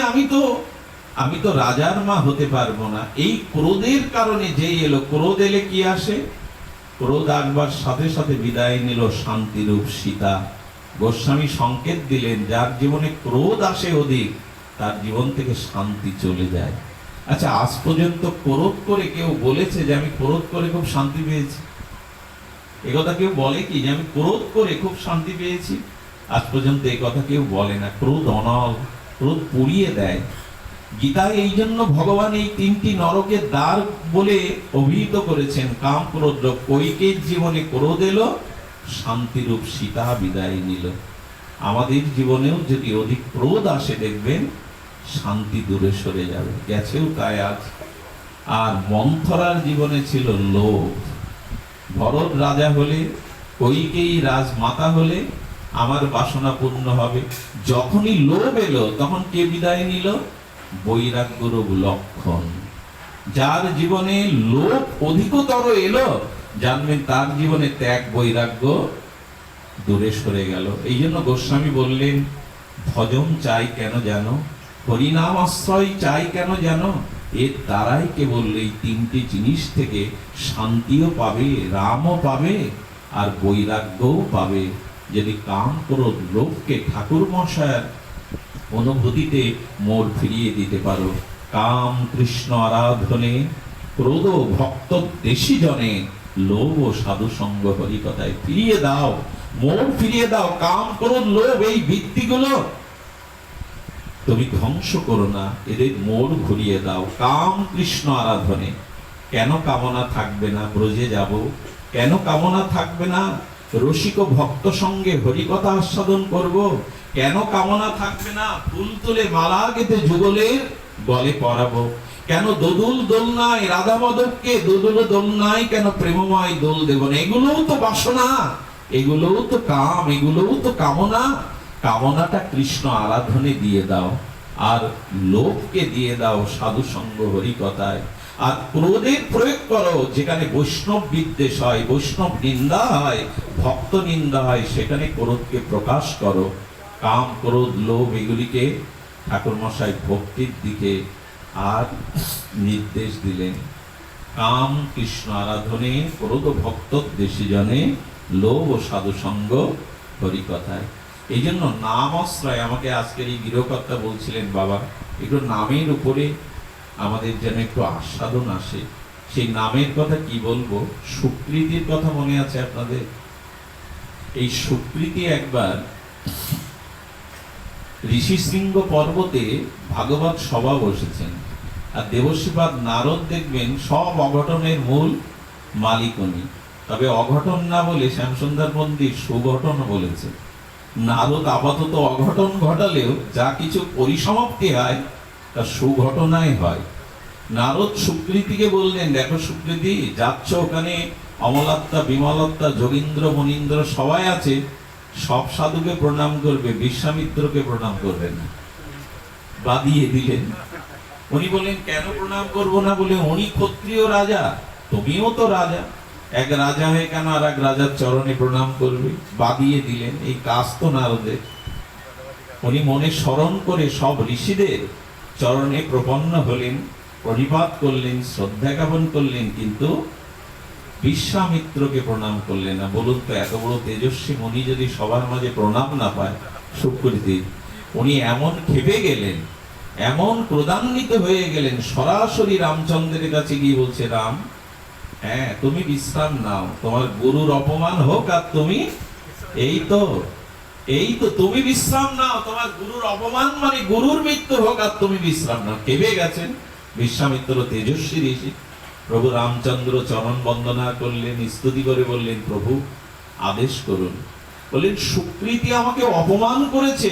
আমি তো রাজার মা হতে পারবো না। এই ক্রোধের কারণে যেই এলো, ক্রোধ এলে কি আসে? ক্রোধ আসবার সাথে সাথে বিদায় নিল শান্তিরূপ সীতা। গোস্বামী সংকেত দিলেন, যার জীবনে ক্রোধ আসে অধিক, তার জীবন থেকে শান্তি চলে যায়। আচ্ছা, আজ পর্যন্ত ক্রোধ করে কেউ বলেছে যে আমি ক্রোধ করে খুব শান্তি পেয়েছি? একথা কেউ বলে কি যে আমি ক্রোধ করে খুব শান্তি পেয়েছি? আজ পর্যন্ত এই কথা কেউ বলে না। ক্রোধ অনল, ক্রোধ পুড়িয়ে দেয়। গীতায় এই জন্য ভগবান এই তিনটি নরকের দ্বার বলে অভিহিত করেছেন। কাম, ক্রোধ, লোভ। কইকেয়ীর জীবনে ক্রোধ এলো, শান্তিরূপ সীতা বিদায় নিল। আমাদের জীবনেও যদি অধিক ক্রোধ আসে, দেখবেন শান্তি দূরে সরে যাবে, গেছেও তাই আজ। আর মন্থরার জীবনে ছিল লোভ। ভরত রাজা হলে, কইকেয়ী রাজমাতা হলে আমার বাসনা পূর্ণ হবে। যখনই লোভ এলো, তখন কে বিদায় নিল? বৈরাগ্যরূপ লক্ষণ। যার জীবনে লোভ অধিকতর এলো, জানবেন তার জীবনে ত্যাগ, বৈরাগ্য দূরে সরে গেল। এই জন্য গোস্বামী বললেন, ভজন চাই কেন জানো, হরিনাম আশ্রয় চাই কেন জানো, এর দ্বারাই কেবল এই তিনটি জিনিস থেকে শান্তিও পাবে, রামও পাবে, আর বৈরাগ্যও পাবে। যদি কাম, ক্রোধ, লোভকে ঠাকুর মশায়ের অনুভূতিতে মোড় ফিরিয়ে দিতে পারো, কাম কৃষ্ণ আরাধনে, ক্রোধ ভক্ত দেশী জনে, লোভ ও সাধু সঙ্গ হরিকথায় ফিরিয়ে দাও, মোড় ফিরিয়ে দাও। কাম, ক্রোধ, লোভ, এই বৃত্তিগুলো তুমি ধ্বংস করো না, এদের মোড় ঘুরিয়ে দাও। কাম কৃষ্ণ আরাধনে। কেন কামনা থাকবে না ব্রজে যাব? কেন কামনা থাকবে না রসিক ভক্ত সঙ্গে হরিকথা আস্বাদন করব? কেন কামনা থাকবে না ফুল তুলে মালা গেঁথে যুগলের গলে পরাবো? কেন দোদুল দোলনায় রাধা মাধবকে দোদুল দোলনায় কেন প্রেমময় দোল দেব না? এগুলোও তো বাসনা, এগুলোও তো কাম, এগুলোও তো কামনা। কামনাটা কৃষ্ণ আরাধনে দিয়ে দাও, আর লোভকে দিয়ে দাও সাধু সঙ্গ হরিকথায়। আর ক্রোধের প্রয়োগ করো যেখানে বৈষ্ণব বিদ্বেষ হয়, বৈষ্ণব নিন্দা হয়, ভক্ত নিন্দা হয়, সেখানে ক্রোধকে প্রকাশ করো। কাম, ক্রোধ, লোভ এগুলিকে ঠাকুর মশাই ভক্তির দিকে আর নির্দেশ দিলেন। কাম কৃষ্ণ আরাধনে, ক্রোধ ভক্ত দেশী জনে, লোভ ও সাধু সঙ্গ হরিকথায়। এই জন্য নাম আশ্রয়। আমাকে আজকের এই গৃহকর্তা বলছিলেন, বাবা একটু নামের উপরে আমাদের যেন একটু আস্বাদন আসে। সেই নামের কথা কি বলবো, সুকৃতির কথা মনে আছে আপনাদের? এই সুকৃতি একবার ঋষিশৃঙ্গ পর্বতে ভাগবত সভা বসেছেন, আর দেবশ্রীপাদ নারদ দেখবেন সব অঘটনের মূল মালিক উনি। তবে অঘটন না বলে শ্যামসুন্দর পন্ডিত সুঘটন বলেছে। নারদ আপাতত অঘটন ঘটালেও যা কিছু পরিসমাপ্তি হয় তা সুঘটনায় হয়। নারদ সুকৃতিকে বললেন, দেখো সুকৃতি, যাচ্ছ ওখানে অমলাত্মা, বিমলাত্মা, যোগীন্দ্র, মনীন্দ্র সবাই আছে, সব সাধুকে প্রণাম করবে, বিশ্বামিত্রকে প্রণাম করবে না। বাদিয়ে দিলেন। উনি বললেন কেন প্রণাম করব না, বলে উনি ক্ষত্রিয় রাজা, তুমিও তো রাজা, এক রাজা হয়ে কেন আর এক রাজার চরণে প্রণাম করবে? বাদিয়ে দিলেন। এই কাজ তো নারদের। উনি মনে স্মরণ করে সব ঋষিদের চরণে প্রপন্ন হলেন, প্রণিপাত করলেন, শ্রদ্ধা জ্ঞাপন করলেন, কিন্তু বিশ্বামিত্রকে প্রণাম করলেন না। বলুন তো, এত বড় তেজস্বী মুনি যদি সবার মাঝে প্রণাম না পায়, সুকৃতি, উনি এমন ক্ষেপে গেলেন, এমন ক্রোধান্বিত হয়ে গেলেন, সরাসরি রামচন্দ্রের কাছে গিয়ে বলছে, রাম, হ্যাঁ তুমি বিশ্রাম নাও, তোমার গুরুর অপমান হোক আর তুমি এই তো তুমি বিশ্রাম নাও, তোমার গুরুর অপমান মানে গুরুর মৃত্যু হোক আর তুমি বিশ্রাম নাও। কেঁপে গেছেন বিশ্বামিত্র, তেজস্বী ঋষি। প্রভু রামচন্দ্র চরণ বন্দনা করলেন, স্তুতি করে বললেন, প্রভু আদেশ করুন। বললেন, সুকৃতি আমাকে অপমান করেছে,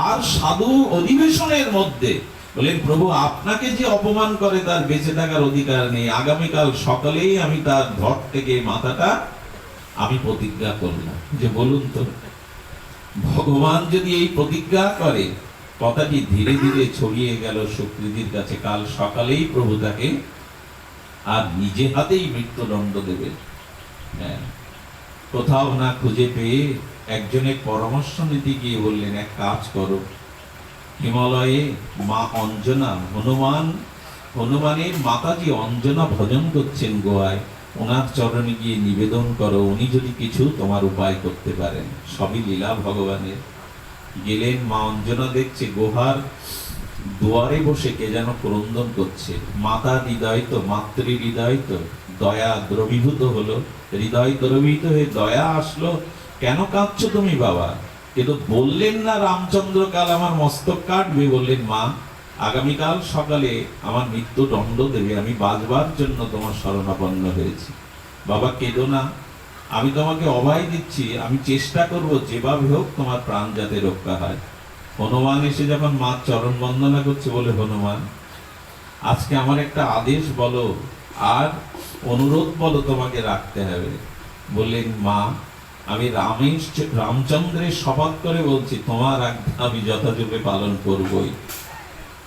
আর সাধু অধিবেশনের মধ্যে। বললেন, প্রভু আপনাকে যে অপমান করে তার বেঁচে থাকার অধিকার নেই, আগামীকাল সকালেই আমি তার ধর থেকে মাথাটা আমি প্রতিজ্ঞা করলাম। যে বলুন তো, ভগবান যদি এই প্রতিজ্ঞা করে, কথাটি ধীরে ধীরে ছড়িয়ে গেল সুকৃতির কাছে। কাল সকালেই প্রভু তাকে আর নিজে হাতেই মৃত্যুদণ্ড দেবে। হ্যাঁ, কোথাও না খুঁজে পেয়ে একজনের পরামর্শ নিতে গিয়ে বললেন, এক কাজ করো, হিমালয়ে মা অঞ্জনা, হনুমানের মাতাজি অঞ্জনা ভজন করছেন গোয়ায়, ওনার চরণে গিয়ে নিবেদন করো, উনি যদি কিছু তোমার উপায় করতে পারেন। সবই লীলা ভগবানের। গেলেন, মা অঞ্জনা দেখছে গুহার দুয়ারে বসে কে যেন ক্রন্দন করছে। মাতা হৃদয় তো, মাতৃ হৃদয় তো, দয়া দ্রবীভূত হলো, হৃদয় দ্রবীভূত হয়ে দয়া আসলো। কেন কাঁদছো তুমি বাবা? কিন্তু বললেন না রামচন্দ্র কাল আমার মস্তক কাটবে, বললেন, মা আগামীকাল সকালে আমার মৃত্যু দণ্ড দেবে, আমি বাঁচবার জন্য তোমার শরণাপন্ন হয়েছি। বাবা কেঁদো না, আমি তোমাকে অভয় দিচ্ছি, আমি চেষ্টা করব যেভাবে হোক তোমার প্রাণ যাতে রক্ষা হয়। হনুমান এসে যখন মা চরণ বন্দনা করছে, বলে, হনুমান আজকে আমার একটা আদেশ বলো আর অনুরোধ বলো, তোমাকে রাখতে হবে। বললেন, মা আমি রামচন্দ্রের শপথ করে বলছি, তোমার আজ্ঞা আমি যথাযথে পালন করবই,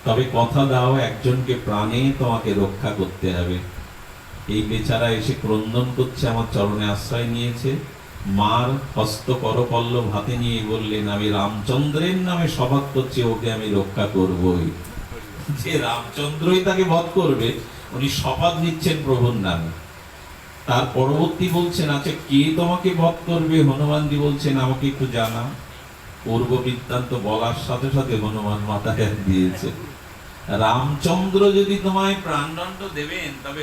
তবে কথা দাও একজনকে প্রাণে তোমাকে রক্ষা করতে হবে। এই বেচারা এসে ক্রন্দন করছে, আমার চরণে আশ্রয় নিয়েছে। মার হস্ত করপল্লব হাতে নিয়ে বললেন, আমি রামচন্দ্রের নামে শপথ করছি, ওকে আমি রক্ষা করবই। যে রামচন্দ্রই তাকে বধ করবে, উনি শপথ নিচ্ছেন প্রভুর নামে। তার পরবর্তী বলছেন, আচ্ছা কে তোমাকে বধ করবে? হনুমানজি বলছেন, আমাকে একটু জানাও। পূর্ব বৃত্তান্ত বলার সাথে সাথে হনুমান মাথায় দিয়েছে, রামচন্দ্র যদি তোমায় প্রাণদণ্ড দেবেন, তবে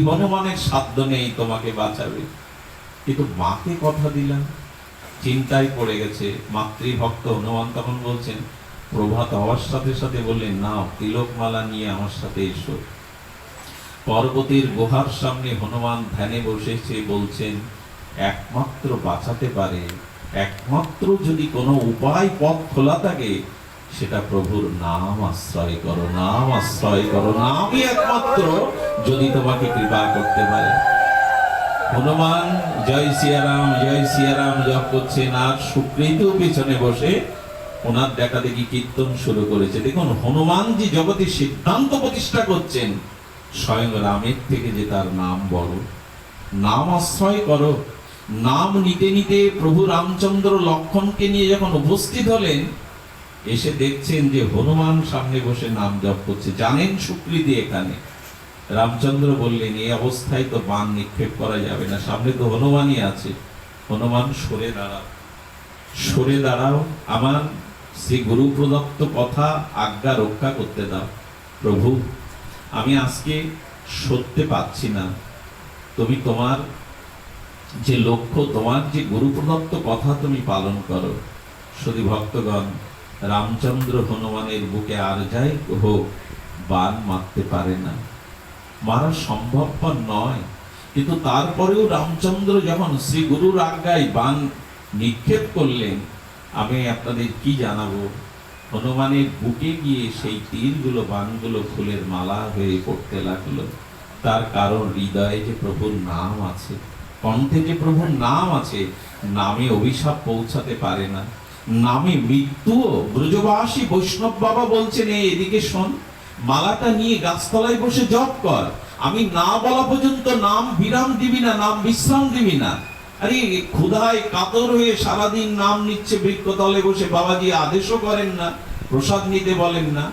হনুমানের সাধ্য নেই তোমাকে বাঁচাবে। কিন্তু মাকে কথা দিলাম, চিন্তায় পড়ে গেছে। মাতৃভক্ত হনুমান তখন বলছেন, প্রভাত হওয়ার সাথে সাথে বললেন, নাও তিলকমালা নিয়ে আমার সাথে এসো। পর্বতের গুহার সামনে হনুমান ধ্যানে বসেছে, বলছেন, একমাত্র বাঁচাতে পারে, একমাত্র যদি কোনো উপায় পথ খোলা থাকে, সেটা প্রভুর নাম আশ্রয় করো, নাম আশ্রয় করো, নামই একমাত্র যদি তোমাকে কৃপা করতে পারে। হনুমান জয় সিয়ারাম জপ করছেন, আর সুকৃত পিছনে বসে ওনার দেখা দেখি কীর্তন শুরু করেছে। দেখুন, হনুমানজি জগতে সিদ্ধান্ত প্রতিষ্ঠা করছেন, স্বয়ং রামের থেকে যে তার নাম বড়, নাম আশ্রয় করো। নাম নিতে নিতে প্রভু রামচন্দ্র লক্ষণকে নিয়ে যখন উপস্থিত হলেন, এসে দেখছেন যে হনুমান সামনে বসে নাম জপ করছে। জানেন সুকৃতি এখানে। রামচন্দ্র বললেন, এই অবস্থায় তো বাণ নিক্ষেপ করা যাবে না, সামনে তো হনুমানই আছে। হনুমান সরে দাঁড়াও, আমার শ্রী গুরু প্রদত্ত কথা আজ্ঞা রক্ষা করতে দাও। প্রভু আমি আজকে সত্যি পাচ্ছি না, তুমি তোমার যে লক্ষ্য, তোমার যে গুরু প্রদত্ত কথা তুমি পালন করো। শুধু ভক্তগণ, রামচন্দ্র হনুমানের বুকে আর যাই হোক বাণ মারতে পারে না, মারা সম্ভবপর নয়। কিন্তু তারপরেও রামচন্দ্র যখন শ্রী গুরুর আজ্ঞায় বাণ নিক্ষেপ করলেন, আমি আপনাদের কি জানাবো, হনুমানের বুকে গিয়ে সেই তীরগুলো, বাণগুলো ফুলের মালা হয়ে পড়তে লাগলো। তার কারণ হৃদয়ে যে প্রভুর নাম আছে, কণ্ঠে যে প্রভুর নাম আছে, নামে অভিশাপ পৌঁছাতে পারে না। নামে মৃত্যুও। ব্রজবাসী বৈষ্ণব বাবা বলছেন, এদিকে শোন, মালাটা নিয়ে গাছতলায় বসে জপ কর, আমি না বলা পর্যন্ত নাম বিরাম দিবি না, নাম বিশ্রাম দিবি না। আরে ক্ষুধায় কাতর হয়ে সারাদিন নাম নিচ্ছে বৃক্ষতলে বসে, বাবাজি আদেশও করেন না, প্রসাদ নিতে বলেন না।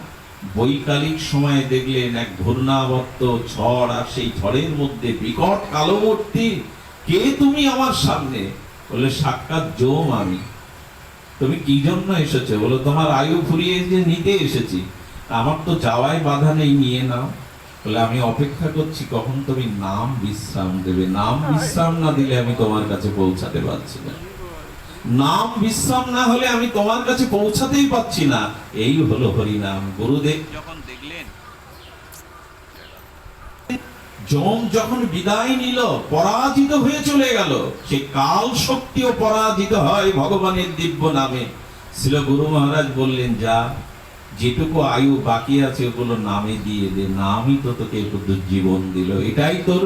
বৈকালিক সময়ে দেখলেন এক ঘূর্ণাবর্ত ঝড়, আর সেই ঝড়ের মধ্যে বিকট কালো মূর্তি। কে তুমি আমার সামনে? বলে সাক্ষাৎ যম আমি। তুমি কি জন্য এসেছো? বলো তোমার আয়ু ফুরিয়ে যে নিতে এসেছি, আমার তো যাওয়ায় বাধা নেই, নিয়ে নাও। বলে আমি অপেক্ষা করছি কখন তুমি নাম বিশ্রাম দেবে, নাম বিশ্রাম না দিলে আমি তোমার কাছে পৌঁছাতে পারছি না, নাম বিশ্রাম না হলে আমি তোমার কাছে পৌঁছাতেই পাচ্ছি না। এই হলো হরিনাম। গুরুদেব যখন দেখলেন যম যখন বিদায় নিল, পরাজিত হয়ে চলে গেল, সে কাল শক্তিও পরাজিত হয় ভগবানের দিব্য নামে। শ্রীল গুরু মহারাজ বললেন, যা যেটুকু আয়ু বাকি আছে ওগুলো নামে দিয়ে দে, নামই তো তোকে একটু জীবন দিল, এটাই তোর,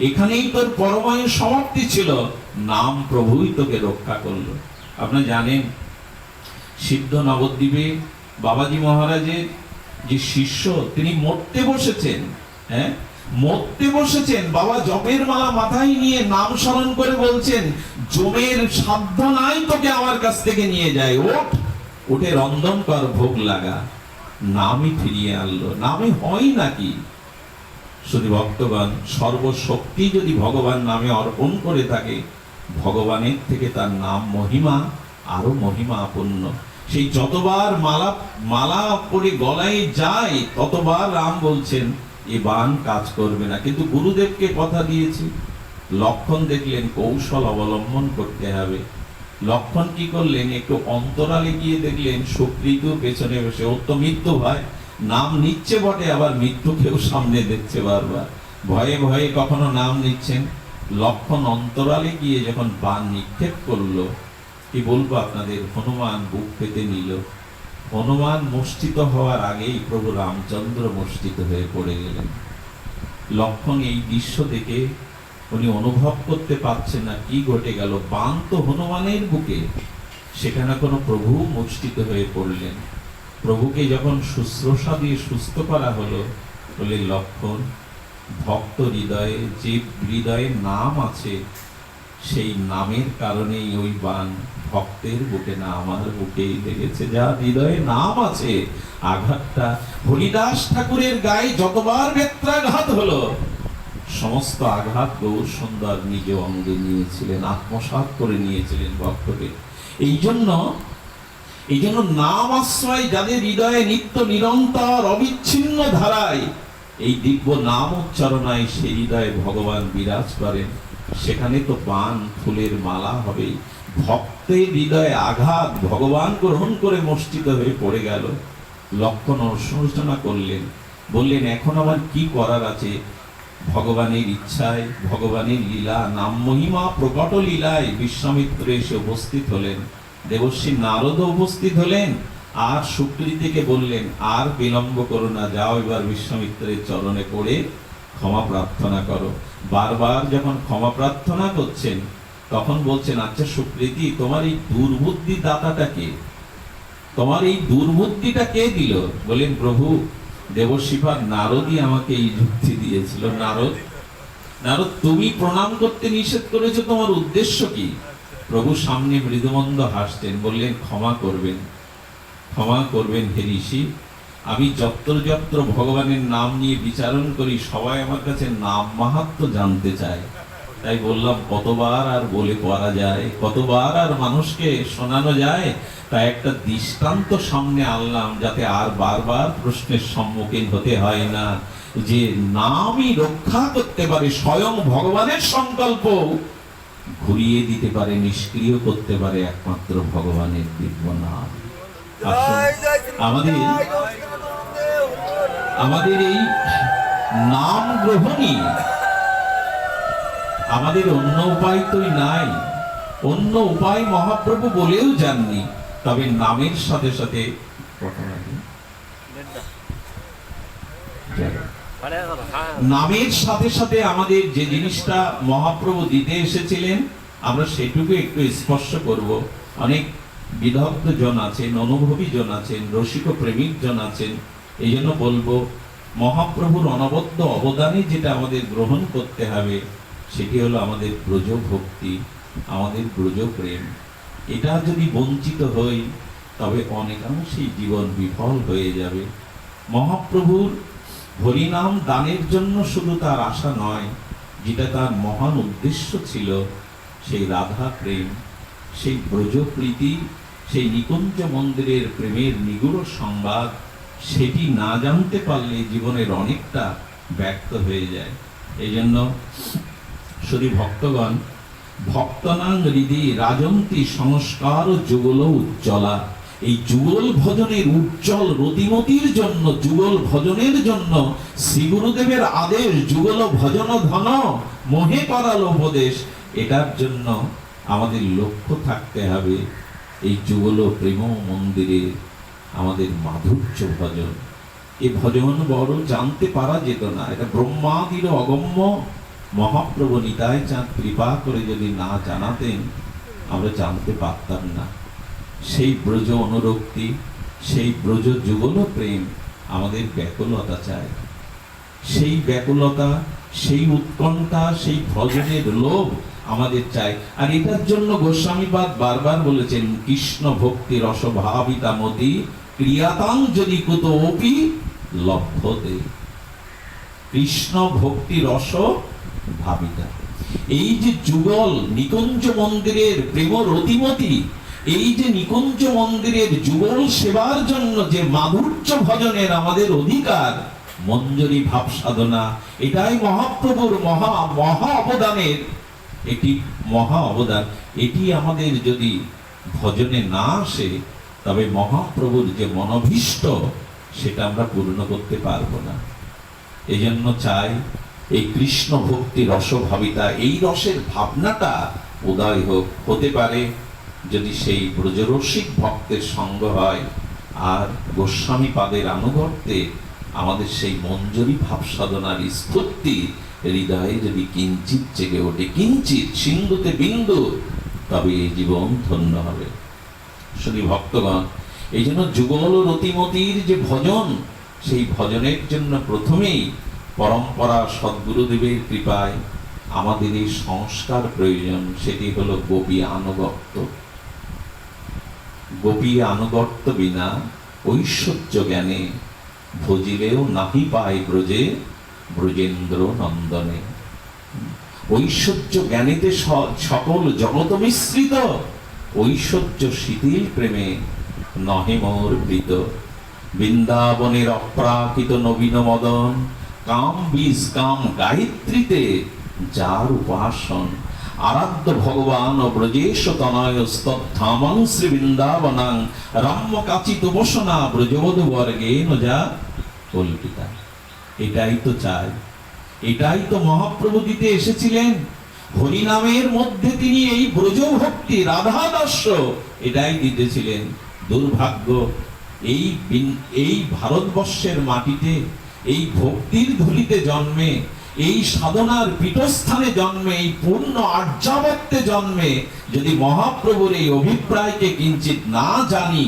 এখানেই তোর পরমায়ু সমাপ্তি ছিল, নাম প্রভুই তোকে রক্ষা করলো। আপনারা জানেন সিদ্ধ নবদ্বীপে বাবাজি মহারাজের যে শিষ্য, তিনি মরতে বসেছেন, হ্যাঁ মরতে বসেছেন, বাবা জপের মালা মাথায় নিয়ে নাম স্মরণ করে বলছেন, জমের সাধ্য নাই তোকে আমার কাছ থেকে নিয়ে যায়, ওঠ, উঠে রন্ধন কর, ভোগ লাগা। নামই ফিরিয়ে আনলো। নামে হয় নাকি? শুধু ভক্তগণ, সর্বশক্তি যদি ভগবান নামে অর্পণ করে থাকে, ভগবানের থেকে তার নাম মহিমা আরো মহিমাপূর্ণ। সেই যতবার মালা পরে গলায় যায়, ততবার রাম বলছেন এ বান কাজ করবে না। কিন্তু গুরুদেবকে কথা দিয়েছি, লক্ষণ দেখলেন কৌশল অবলম্বন করতে হবে। লক্ষণ কি করলেন? একটু অন্তরালে গিয়ে দেখলেন সুকৃতির পেছনে বসে, ওর তো মৃত্যু ভয়, নাম নিচ্ছে বটে, আবার মৃত্যুকেও সামনে দেখছে বারবার, ভয়ে ভয়ে কখনো নাম নিচ্ছেন। লক্ষণ অন্তরালে গিয়ে যখন বান নিক্ষেপ করলো, কি বলবো আপনাদের, হনুমান বুক পেতে নিল। হনুমান মুষ্টিত হওয়ার আগেই প্রভু রামচন্দ্র মুষ্টিত হয়ে পড়ে গেলেন। লক্ষণ এই দৃশ্য দেখে উনি অনুভব করতে পারছেন না কি ঘটে গেল। বান তো হনুমানের বুকে, সেখানে কোনো প্রভু মুষ্টিত হয়ে পড়লেন। প্রভুকে যখন শুশ্রূষা দিয়ে সুস্থ করা হলো, বলে লক্ষণ, ভক্ত হৃদয়ে, যে হৃদয়ে নাম আছে, সেই নামের কারণেই ওই বান ভক্তের বুকে না আমার বুকেই লেগেছে। যা হৃদয়ে নাম আছে, আঘাতটা হরিদাস ঠাকুরের গায়ে যতবার বেত্রাঘাত হলো, সমস্ত আঘাত গৌর সুন্দর নিজ অঙ্গে নিয়েছিলেন, আত্মসাৎ করে নিয়েছিলেন ভক্তকে। এই জন্য নাম আশ্রয় যাদের হৃদয়ে নিত্য নিরন্তর অবিচ্ছিন্ন ধারায় এই দিব্য নাম উচ্চারণায় সেই হৃদয়ে ভগবান বিরাজ করেন, সেখানে তো বান ফুলের মালা হবে। ভক্তের হৃদয়ে আঘাত ভগবান গ্রহণ করে মূর্ছিত হয়ে পড়ে গেল। লক্ষণ অনুশোচনা করলেন, বললেন এখন আমার কি করার আছে? ভগবানের ইচ্ছায়, ভগবানের লীলা, নাম মহিমা প্রকট লীলায় বিশ্বামিত্র এসে উপস্থিত হলেন, দেবর্ষী নারদ উপস্থিত হলেন, আর সুকৃতিকে বললেন আর বিলম্ব করো না, যাও এবার বিশ্বামিত্রের চরণে পড়ে ক্ষমা প্রার্থনা করো। বারবার যখন ক্ষমা প্রার্থনা করছেন, তখন বলছেন, আচ্ছা সুকৃতি, তোমার এই দুর্বুদ্ধি দাতাটা কে? তোমার এই দুর্বুদ্ধিটা কে দিল? বলেন, প্রভু দেবশিফার নারদই আমাকে এই যুক্তি দিয়েছিল। নারদ তুমি প্রণাম করতে নিষেধ করেছো, তোমার উদ্দেশ্য কি? প্রভু সামনে মৃদুমন্দ হাসতেন, বললেন, ক্ষমা করবেন হে ঋষি, আমি যত্র যত্র ভগবানের নাম নিয়ে বিচারণ করি, সবাই আমার কাছে নাম মাহাত্ম্য জানতে চায়, তাই বললাম কতবার আর বলে পড়া যায়, কতবার আর মানুষকে শোনানো যায়, তাই একটা দৃষ্টান্ত সামনে আনলাম, যাতে আর বারবার প্রশ্নের সম্মুখীন হতে হয় না। যে নামই রক্ষা করতে পারে, স্বয়ং ভগবানের সংকল্প ঘুরিয়ে দিতে পারে, নিষ্ক্রিয় করতে পারে একমাত্র ভগবানের দিব্য নাম। আমাদের এই নাম গ্রহণই, আমাদের অন্য উপায় তো নাই, অন্য উপায় মহাপ্রভু বলেও যাননি। তবে নামের সাথে সাথে আমাদের যে জিনিসটা মহাপ্রভু দিতে এসেছিলেন, আমরা সেটুকু একটু স্পর্শ করব। অনেক বিদগ্ধ জন আছেন, অনুভবী জন আছেন, রসিক প্রেমিক জন আছেন। এই জন্য বলবো, মহাপ্রভুর অনবদ্য অবদানে যেটা আমাদের গ্রহণ করতে হবে সেটি হলো আমাদের ব্রজ ভক্তি, আমাদের ব্রজ প্রেম। এটা যদি বঞ্চিত হই তবে অনেকাংশেই জীবন বিফল হয়ে যাবে। মহাপ্রভুর হরিনাম দানের জন্য শুধু তার আশা নয়, যেটা তার মহান উদ্দেশ্য ছিল, সেই রাধা প্রেম, সেই ব্রজপ্রীতি, সেই নিকুঞ্জ মন্দিরের প্রেমের নিগুড় সংবাদ, সেটি না জানতে পারলে জীবনের অনেকটা ব্যক্ত হয়ে যায়। এই জন্য শ্রী ভক্তগণ, ভক্তনাং হৃদি রাজন্তি সংস্কার যুগল উজ্জ্বলা। এই যুগল ভজনের উজ্জ্বল রতিমতির জন্য, যুগল ভজনের জন্য শ্রী গুরুদেবের আদেশ, যুগল ভজন ধন মোহে করাল উপদেশ। এটার জন্য আমাদের লক্ষ্য থাকতে হবে এই যুগল প্রেম মন্দিরে আমাদের মাধুর্য ভজন। এই ভজন বড় জানতে পারা যেত না, এটা ব্রহ্মাদির অগম্য। মহাপ্রভু নিতাই চাঁদ কৃপা করে যদি না জানাতেন আমরা জানতে পারতাম না। সেই ব্রজ অনুরক্তি, সেই ব্রজ যুগল প্রেম আমাদের ব্যাকুলতা চায়। সেই ব্যাকুলতা, সেই উৎকণ্ঠা, সেই ভজনের লোভ আমাদের চাই। আর এটার জন্য গোস্বামীপাদ বারবার বলেছেন, কৃষ্ণ ভক্তি রসভাবিতা মতি ক্রিয়াতাং যদি কুত অপি লভ্যতে। কৃষ্ণ ভক্তি রস ভাবিতা, এই যে যুগল নিকুঞ্জ মন্দিরের প্রেম রতিমতি, এই যে নিকুঞ্জ মন্দিরের যুগল সেবার জন্য যে মাধুর্য ভজনের আমাদের অধিকার, মঞ্জরি ভাব সাধনা, এটাই মহাপ্রভুর মহা মহা অবদানের একটি মহা অবদান। এটি আমাদের যদি ভজনে না আসে তবে মহাপ্রভুর যে মনোভীষ্ট সেটা আমরা পূর্ণ করতে পারবো না। এই জন্য চাই এই কৃষ্ণ ভক্তি রসভাবিতা, এই রসের ভাবনাটা উদয় হোক। হতে পারে যদি সেই ব্রজরসিক ভক্তের সঙ্গ হয় আর গোস্বামী পাদের আনুগত্যে আমাদের সেই মঞ্জরি ভাব সাধনার স্ফূর্তি হৃদয়ে যদি কিঞ্চিত জেগে ওঠে, কিঞ্চিত সিন্ধুতে বিন্দু, তবে এই জীবন ধন্য হবে। শুধু ভক্তগণ, এই জন্য যুগল রতিমতির যে ভজন, সেই ভজনের জন্য প্রথমেই পরম্পরা সদ্গুরুদেবের কৃপায় আমাদের এই সংস্কার প্রয়োজন। সেটি হলো গোপী আনুগত্য। গোপী আনুগত্য বিনা ঐশ্বর্য জ্ঞানে ভজিলেও নাহি পায় ব্রজে ব্রজেন্দ্র নন্দনে। ঐশ্বর্য জ্ঞানীতে সকল জগত মিশ্রিত, ঐশ্বর্য শিথিল প্রেমে নহে মোর প্রীত। বৃন্দাবনের অপ্রাকৃত নবীন মদন, কাম বীজ কাম গায়ত্রীতে যার উপাসন। আরাধ্য ভগবান ও ব্রজেশ তনয় স্তবধামং শ্রী বৃন্দাবনাং রাম্য কাচিত বসনা ব্রজবধূ বর্গে নজা কল্পিতা। এটাই তো চাই, এটাই তো মহাপ্রভু দিতে এসেছিলেন। হরিনামের মধ্যে তিনি এই ব্রজ ভক্তি, রাধা দর্শ এটাই দিতেছিলেন। দুর্ভাগ্য, এই ভারতবর্ষের মাটিতে, এই ভক্তির ধুলিতে জন্মে, এই সাধনার পীঠস্থানে জন্মে, এই পূর্ণ আর্যাবত্যে জন্মে যদি মহাপ্রভুর এই অভিপ্রায়কে কিঞ্চিত না জানি,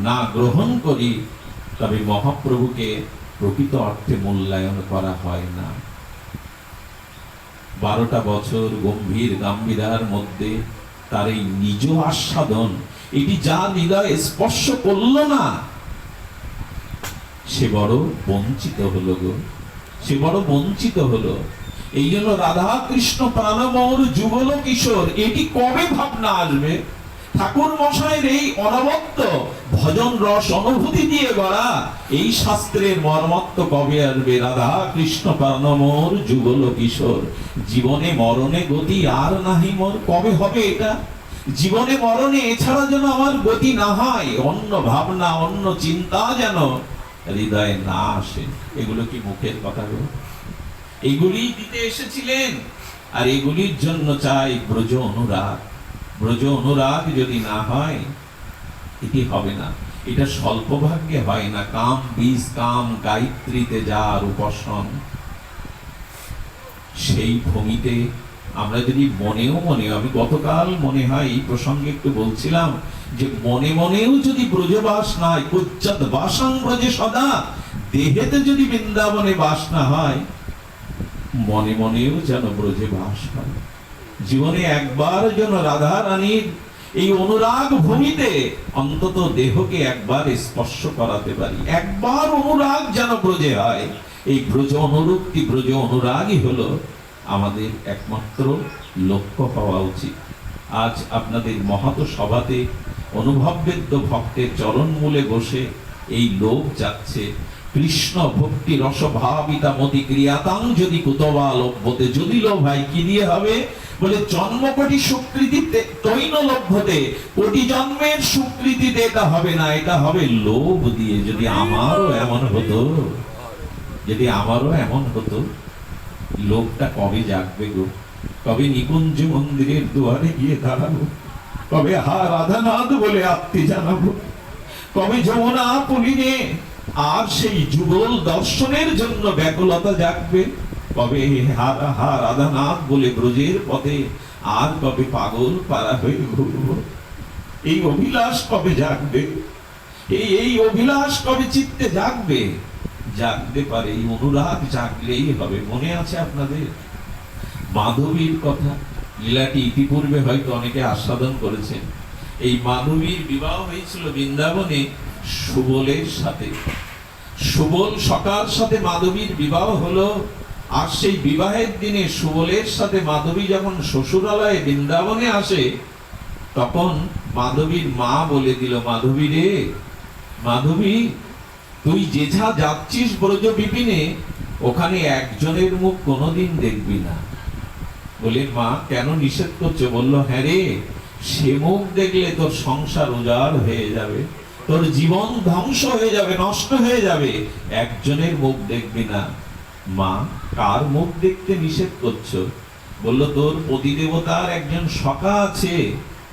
না গ্রহণ করি, তবে মহাপ্রভুকে প্রকৃত অর্থে মূল্যায়ন করা হয় না। 12টা বছর গম্ভীর গাম্ভীরার মধ্যে তার এই নিজ আস্বাদন, এটি যা হৃদয়ে স্পর্শ করল না, সে বড় বঞ্চিত হলো গো, সে বড় বঞ্চিত হলো। এই জন্য রাধা কৃষ্ণ প্রাণমোর যুগল কিশোর, এটি কবে ভাবনা আসবে? ঠাকুর মশাইয়ের এই অনবদ্য ভজন রস অনুভূতি দিয়ে গড়া এই শাস্ত্রের মর্মত্ব কবে আসবে? রাধা কৃষ্ণ প্রাণমোর যুগল কিশোর, জীবনে মরণে গতি আর নাহি মোর, কবে হবে এটা? জীবনে মরণে এছাড়া যেন আমার গতি না হয়, অন্য ভাবনা অন্য চিন্তা যেন হৃদয়ে না আসে। এগুলো কি মুখের কথা গো? এগুলি দিতে এসেছিলেন। আর এগুলির জন্য চাই ব্রজ অনুরাগ। ব্রজ অনুরাগ যদি না হয় এটি হবে না, এটা স্বল্প ভাগ্যে হয় না। কাম বীজ কাম গায়ত্রীতে যার উপাসন, সেই ভূমিতে আমরা যদি মনেও আমি গতকাল মনে হয় এই প্রসঙ্গে একটু বলছিলাম যে মনে মনেও যদি ব্রজবাস নাই, কুচ্চত বাসং ব্রজে সদা, দেহেতে যদি বৃন্দাবনে বাস না হয়, মনে মনেও যেন ব্রজে বাস হয়। জীবনে একবার যেন রাধা রানীর এই অনুরাগ ভূমিতে অন্তত দেহকে একবার স্পর্শ করাতে পারি, একবার অনুরাগ যেন ব্রজে হয়। এই ব্রজ অনুরক্তি, ব্রজ অনুরাগই হলো আমাদের একমাত্র লক্ষ্য হওয়া উচিত। আজ আপনাদের মহৎ সভাতে অনুভববেদ্য ভক্তের চরণ মূলে বসে এই লোক যাচ্ছে কৃষ্ণ ভক্তি রসভাবিতা মতি ক্রিয়াতাং যদি কুতবা লভ্যতে, যদি লোভ হয় কি দিয়ে হবে বলে, জন্ম কোটি স্বীকৃতিতে তৈন লভ্যতে, কোটি জন্মের স্বীকৃতিতে এটা হবে না, এটা হবে লোভ দিয়ে। যদি আমারও এমন হতো, যদি আমারও এমন হতো, লোকটা কবে জাগবে গো? কবে নিকুঞ্জ মন্দিরের দুয়ারে গিয়ে দাঁড়াবো? কবে হা রাধানাথ বলে আত্মী জানাবো? কবে যমুনা পুলিনে আর সেই যুগল দর্শনের জন্য ব্যাকুলতা জাগবে? কবে হা রাধানাথ বলে ব্রজের পথে আর কবে পাগল পারা হয়ে ঘুরবো? এই অভিলাষ কবে জাগবে? এই অভিলাষ কবে চিত্তে জাগবে? জাগতে পারে এই অনুরাগ জাগলেই হবে। মনে আছে আপনাদের মাধবীর কথা? লীলাটি ইতিপূর্বে হয়তো অনেকে আস্বাদন করেছেন। এই মাধবীর বিবাহ হয়েছিল বৃন্দাবনে সুবলের সাথে। সুবল সকার সাথে মাধবীর বিবাহ হলো। আর সেই বিবাহের দিনে সুবলের সাথে মাধবী যখন শ্বশুরালয়ে বৃন্দাবনে আসে, তখন মাধবীর মা বলে দিল, মাধবী রে, মাধবী তুই যেঝা যাচ্ছিস ব্রজ বিপিনে, ওখানে একজনের মুখ কোনোদিন দেখবি না। বলে মা কেন নিষেধ করছো? বলল হ্যাঁ রে, সে মুখ দেখলে তোর সংসার উজাড় হয়ে যাবে, তোর জীবন ধ্বংস হয়ে যাবে, নষ্ট হয়ে যাবে। একজনের মুখ দেখবি না। মা কার মুখ দেখতে নিষেধ করছো? বলল তোর পতিদেবতার একজন সখা আছে,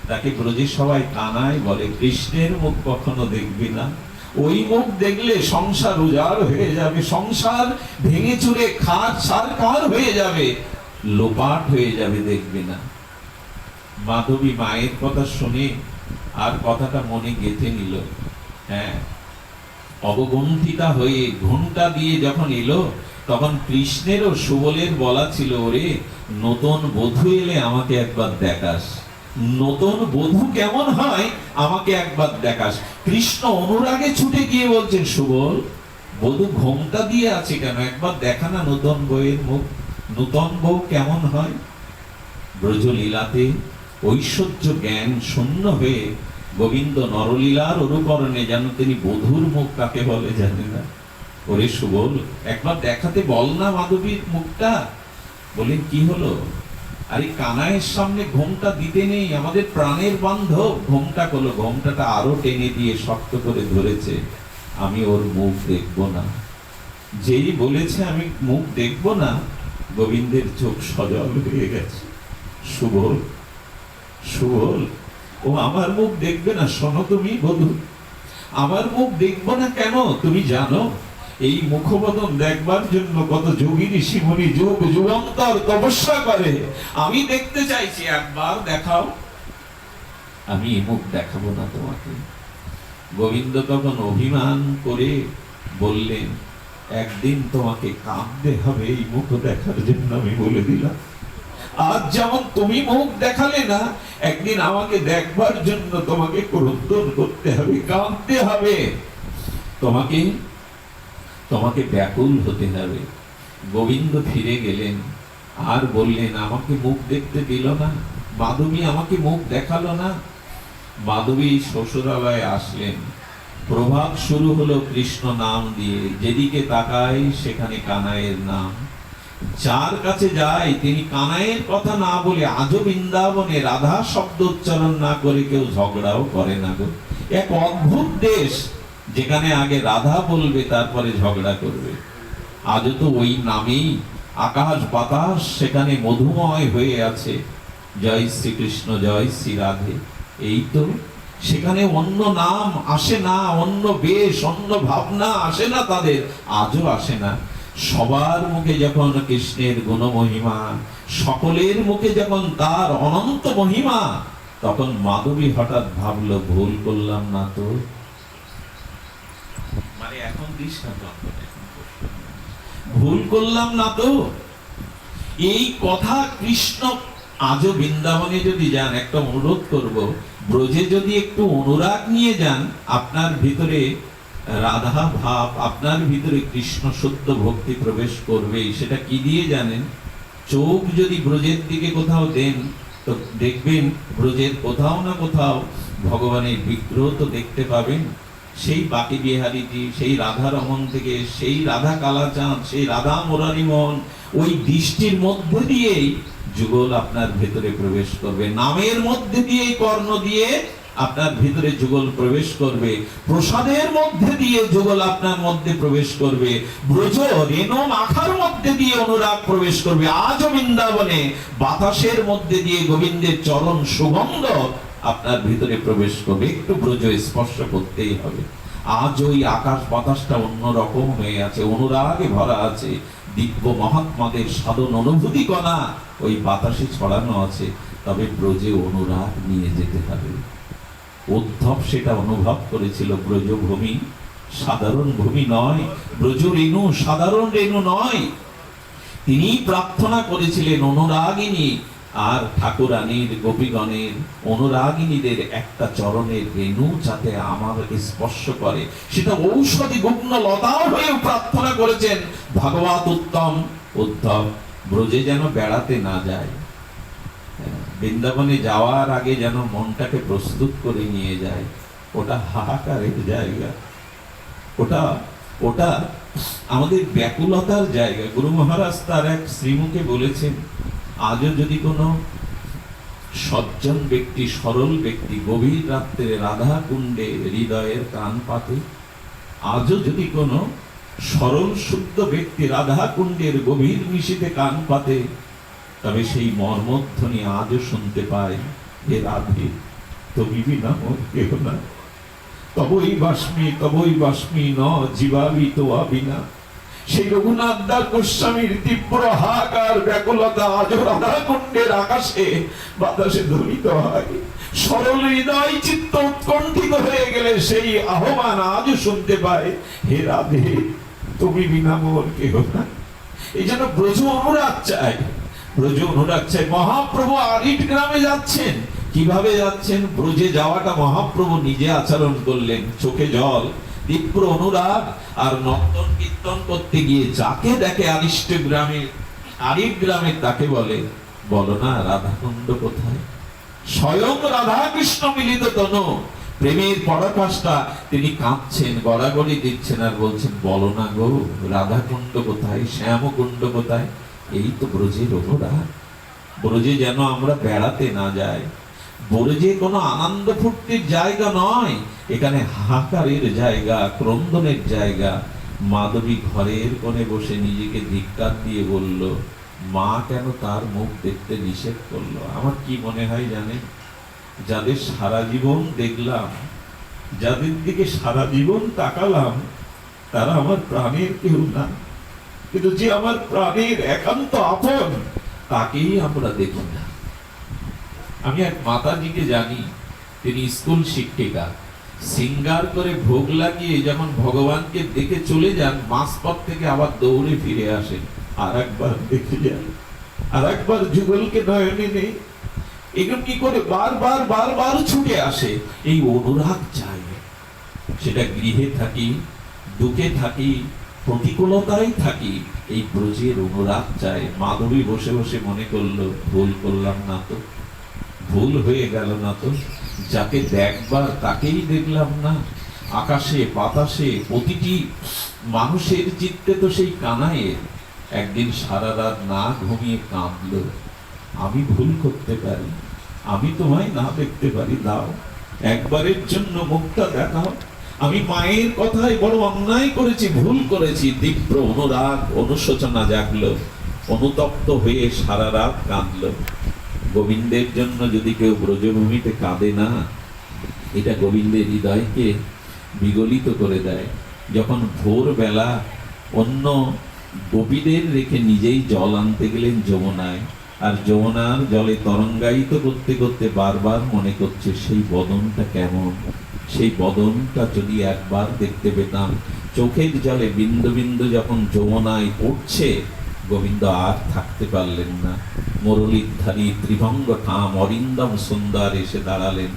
তাকে ব্রজে সবাই কানাই বলে, কৃষ্ণের মুখ কখনো দেখবি না। ওই মুখ দেখলে সংসার উজাড় হয়ে যাবে, সংসার ভেঙে চুরে খাট ছারখার হয়ে যাবে, লোপাট হয়ে যাবে, দেখবি না। মাধবী মায়ের কথা শুনে আর কথাটা মনে গেঁথে নিল। হ্যাঁ, অবগুণ্ঠিতা হয়ে ঘণ্টা দিয়ে যখন এলো, তখন কৃষ্ণের ও সুবলের বলা ছিল, ওরে নতুন বধূ এলে আমাকে একবার দেখাস, নতুন বধূ কেমন হয় আমাকে একবার দেখাস। কৃষ্ণ অনুরাগে ছুটে গিয়ে বলছেন, সুবল বধূ ঘোমটা দিয়ে আছে কেন, একবার দেখা না নতুন বউয়ের মুখ, নতুন বউ কেমন হয়। ব্রজলীলাতে ঐশ্বর্য জ্ঞান শূন্য হয়ে গোবিন্দ নরলীলার অনুকরণে যেন তিনি বধূর মুখ কাকে বলে জানে না। ওরে সুবল একবার দেখাতে বল না মাধবীর মুখটা। বলেন কি হলো? আরে কানাইয়ের সামনে ঘোমটা দিতে নেই, আমাদের প্রাণের বান্ধব। ঘোমটা করলো, ঘোমটাটা আরো টেনে দিয়ে শক্ত করে ধরেছে। আমি ওর মুখ দেখবো না। যেই বলেছে আমি মুখ দেখবো না, গোবিন্দের চোখ সজল হয়ে গেছে। সুবল, সুবল ও আমার মুখ দেখবে না? শোনো তুমি বধূ, আমার মুখ দেখবো না কেন তুমি জানো? এই মুখবদন দেখবার জন্য কত যোগী ঋষিমুনি যুগ যুগান্তর তপস্যা করে। আমি দেখতে চাইছি, একবার দেখাও। আমি এই মুখ দেখাবো না তোমাকে। গোবিন্দ তখন অভিমান করে বললেন, একদিন তোমাকে কাঁদতে হবে এই মুখ দেখার জন্য, আমি বলে দিলাম। আজ যেমন তুমি মুখ দেখালে না, একদিন আমাকে দেখবার জন্য তোমাকে ক্রন্দন করতে হবে, কাঁদতে হবে, তোমাকে তোমাকে ব্যাকুল হতে হবে। গোবিন্দ ফিরে গেলেন আর বললেন, আমাকে মুখ দেখতে দিল না, মাধবী আমাকে মুখ দেখালো না। মাধবী শ্বশুরালয়ে আসলেন। প্রভাত শুরু হলো কৃষ্ণ নাম দিয়ে, যেদিকে তাকাই সেখানে কানাইয়ের নাম। যার কাছে যায় তিনি কানাইয়ের কথা না বলে, আজও বৃন্দাবনে রাধা শব্দ উচ্চারণ না করে কেউ ঝগড়াও করে না গো। এক অদ্ভুত দেশ, যেখানে আগে রাধা বলবে তারপরে ঝগড়া করবে। আজও তো ওই নামেই আকাশ বাতাস সেখানে মধুময় হয়ে আছে। জয় শ্রীকৃষ্ণ, জয় শ্রী রাধে। এই তো সেখানে অন্য নাম আসে না, অন্য বেশ, অন্য ভাবনা আসে না তাদের, আজও আসে না। সবার মুখে যখন কৃষ্ণের গুণমহিমা, সকলের মুখে যখন তার অনন্ত মহিমা, তখন মাধবী হঠাৎ ভাবলো, ভুল করলাম না তো? মানে এখন দৃষ্টান্ত, ভুল করলাম না তো? এই কথা কৃষ্ণ আজও বৃন্দাবনে যদি যান, একটা অনুরোধ করব, ব্রজে যদি একটু অনুরাগ নিয়ে যান, আপনার ভিতরে রাধা ভাব, আপনার ভিতরে কৃষ্ণ সত্য ভক্তি প্রবেশ করবে। সেটা কি দিয়ে জানেন? চোখ যদি ব্রজের দিকে কোথাও দেন, তো দেখবেন ব্রজের কোথাও না কোথাও ভগবানের বিগ্রহ তো দেখতে পাবেন। সেই বাকি বিহারীটি, সেই রাধা রমন থেকে সেই রাধা কালাচাঁদ, সেই রাধা মুরারি মোহন, ওই দৃষ্টির মধ্যে দিয়েই যুগল আপনার ভেতরে প্রবেশ করবে। নামের মধ্যে দিয়েই, কর্ণ দিয়ে আপনার ভিতরে যুগল প্রবেশ করবে। প্রসাদের মধ্যে দিয়ে যুগল আপনার মধ্যে প্রবেশ করবে। ব্রজ রেণু মাখার মধ্যে দিয়ে অনুরাগ প্রবেশ করবে। আজও বৃন্দাবনে বাতাসের মধ্যে দিয়ে গোবিন্দের চরণ সুগন্ধ আপনার ভিতরে প্রবেশ করবে। একটু ব্রজ স্পর্শ করতেই হবে। আজ ওই আকাশ বাতাসটা অন্যরকম হয়ে আছে, অনুরাগে ভরা আছে। দিব্য মহাত্মাদের সাধন অনুভূতি কণা ওই বাতাসে ছড়ানো আছে। তবে ব্রজে অনুরাগ নিয়ে যেতে হবে। উদ্ধব সেটা অনুভব করেছিল। ব্রজভূমি সাধারণ ভূমি নয়, ব্রজ রেণু সাধারণ রেণু নয়। তিনি প্রার্থনা করেছিলেন অনুরাগিনী আর ঠাকুরানীর, গোপীগণের, অনুরাগিনীদের একটা চরণের রেণু যাতে আমার স্পর্শ করে। সেটা ঔষধি গুগ্ন লতাও হয়ে প্রার্থনা করেছেন ভগবত উত্তম উদ্ধব। ব্রজে যেন বেড়াতে না যায়, বৃন্দাবনে যাওয়ার আগে যেন মনটাকে প্রস্তুত করে নিয়ে যায়। ওটা হাহাকারের জায়গা, ওটা ওটা আমাদের ব্যাকুলতার জায়গা। গুরু মহারাজ তার এক শ্রীমুখে বলেছেন, আজও যদি কোনো সজ্জন ব্যক্তি, সরল ব্যক্তি গভীর রাত্রে রাধা কুণ্ডে হৃদয়ের কান পাতে, আজও যদি কোনো সরল শুদ্ধ ব্যক্তি রাধা কুণ্ডের গভীর নিশীথে কান পাতে, তবে সেই মর্মধ্বনি আজও শুনতে পাই, হে রাধে তুমি বিনা মোর কেহ না, তবই বাষ্মী ন জীবাবি তো আবিনা। সেই রঘুনাথ দাস গোস্বামীর তীব্র হাহাকার ব্যাকুলতা আজও রাধা কুণ্ডের আকাশে বাতাসে ধ্বনিত হয়। সরল হৃদয় চিত্ত উৎকণ্ঠিত হয়ে গেলে সেই আহ্বান আজও শুনতে পায়, হে রাধে তুমি বিনা মোর কেহ না। এই জন্য ব্রজ অনুরাগ চাই, ব্রজ অনুরাগ চাই। মহাপ্রভু আরিট গ্রামে যাচ্ছেন, কিভাবে যাচ্ছেন? ব্রজে যাওয়াটা মহাপ্রভু নিজে আচরণ করলেন, চোখে জল, তীব্র অনুরাগ। আর নর্তন কীর্তন করতে গিয়ে যাকে দেখে আরিষ্ট গ্রামে, আরিট গ্রামে, তাকে বলে, বলো না রাধাকুণ্ড কোথায়? স্বয়ং রাধা কৃষ্ণ মিলিত তনু, প্রেমের পরাকাষ্ঠা, তিনি কাঁদছেন, গড়াগড়ি দিচ্ছেন আর বলছেন, বলো না গো রাধাকুণ্ড কোথায়, শ্যামকুণ্ড কোথায়? এই তো ব্রজের অনুরাগ। ব্রজে যেন আমরা বেড়াতে না যাই। ব্রজে কোনো আনন্দ ফুর্তির জায়গা নয়, এখানে হাহাকারের জায়গা, ক্রন্দনের জায়গা। মাধবী ঘরের কোণে বসে নিজেকে ধিক্কার দিয়ে বলল, মা কেন তার মুখ দেখতে নিষেধ করলো? আমার কি মনে হয় জানেন, যাদের সারা জীবন দেখলাম, যাদের দিকে সারা জীবন তাকালাম, তারা আমার প্রাণের কেউ না, কিন্তু যে আমার প্রাণের একান্ত আপন, তাকেই আমরা দেখি না। আমি এক মাতাজিকে জানি, তিনি স্কুল শিক্ষিকা। সিঙ্গার করে ভোগ লাগিয়ে যখন ভগবানকে দেখে চলে যান, মাঝপথ থেকে আবার দৌড়ে ফিরে আসেন, আর একবার দেখে যান, আর একবার যুগলকে নয়নে নেই। এগুলো কি করে বারবার বারবার ছুটে আসে। এই অনুরাগ চাই। সেটা গৃহে থাকি, দুঃখে থাকি, প্রতিকূলতায় থাকি, এই ব্রজের অনুরাগ চাই। মাধবী বসে বসে মনে করলো, ভুল করলাম না তো, ভুল হয়ে গেল না তো? যাকে দেখবার তাকেই দেখলাম না। আকাশে বাতাসে প্রতিটি মানুষের চিত্তে তো সেই কানাইয়ের। একদিন সারা রাত না ঘুমিয়ে কাঁদলো, আমি ভুল করতে পারি, আমি তোমায় না দেখতে পারি, দাও একবারের জন্য মুখটা দেখাও। আমি মায়ের কথায় বড় অন্যায় করেছি, ভুল করেছি। তীব্র অনুরাগ, অনুশোচনা জাগলো, অনুতপ্ত হয়ে সারা রাত কাঁদলো। গোবিন্দের জন্য যদি কেউ ব্রজভূমিতে কাঁদে না, এটা গোবিন্দের হৃদয়কে বিগলিত করে দেয়। যখন ভোরবেলা অন্য গোপীদের রেখে নিজেই জল আনতে গেলেন যমুনায়, আর যমুনার জলে তরঙ্গায়িত করতে করতে বারবার মনে করছে সেই বদনটা কেমন, সেই বদনটা যদি একবার দেখতে পেতাম। চোখের জলে বিন্দু বিন্দু যখন যমুনায় পড়ছে, গোবিন্দ আর থাকতে পারলেন না। মুরলীধারী ত্রিভঙ্গ ঠাম অরিন্দম সুন্দর এসে দাঁড়ালেন,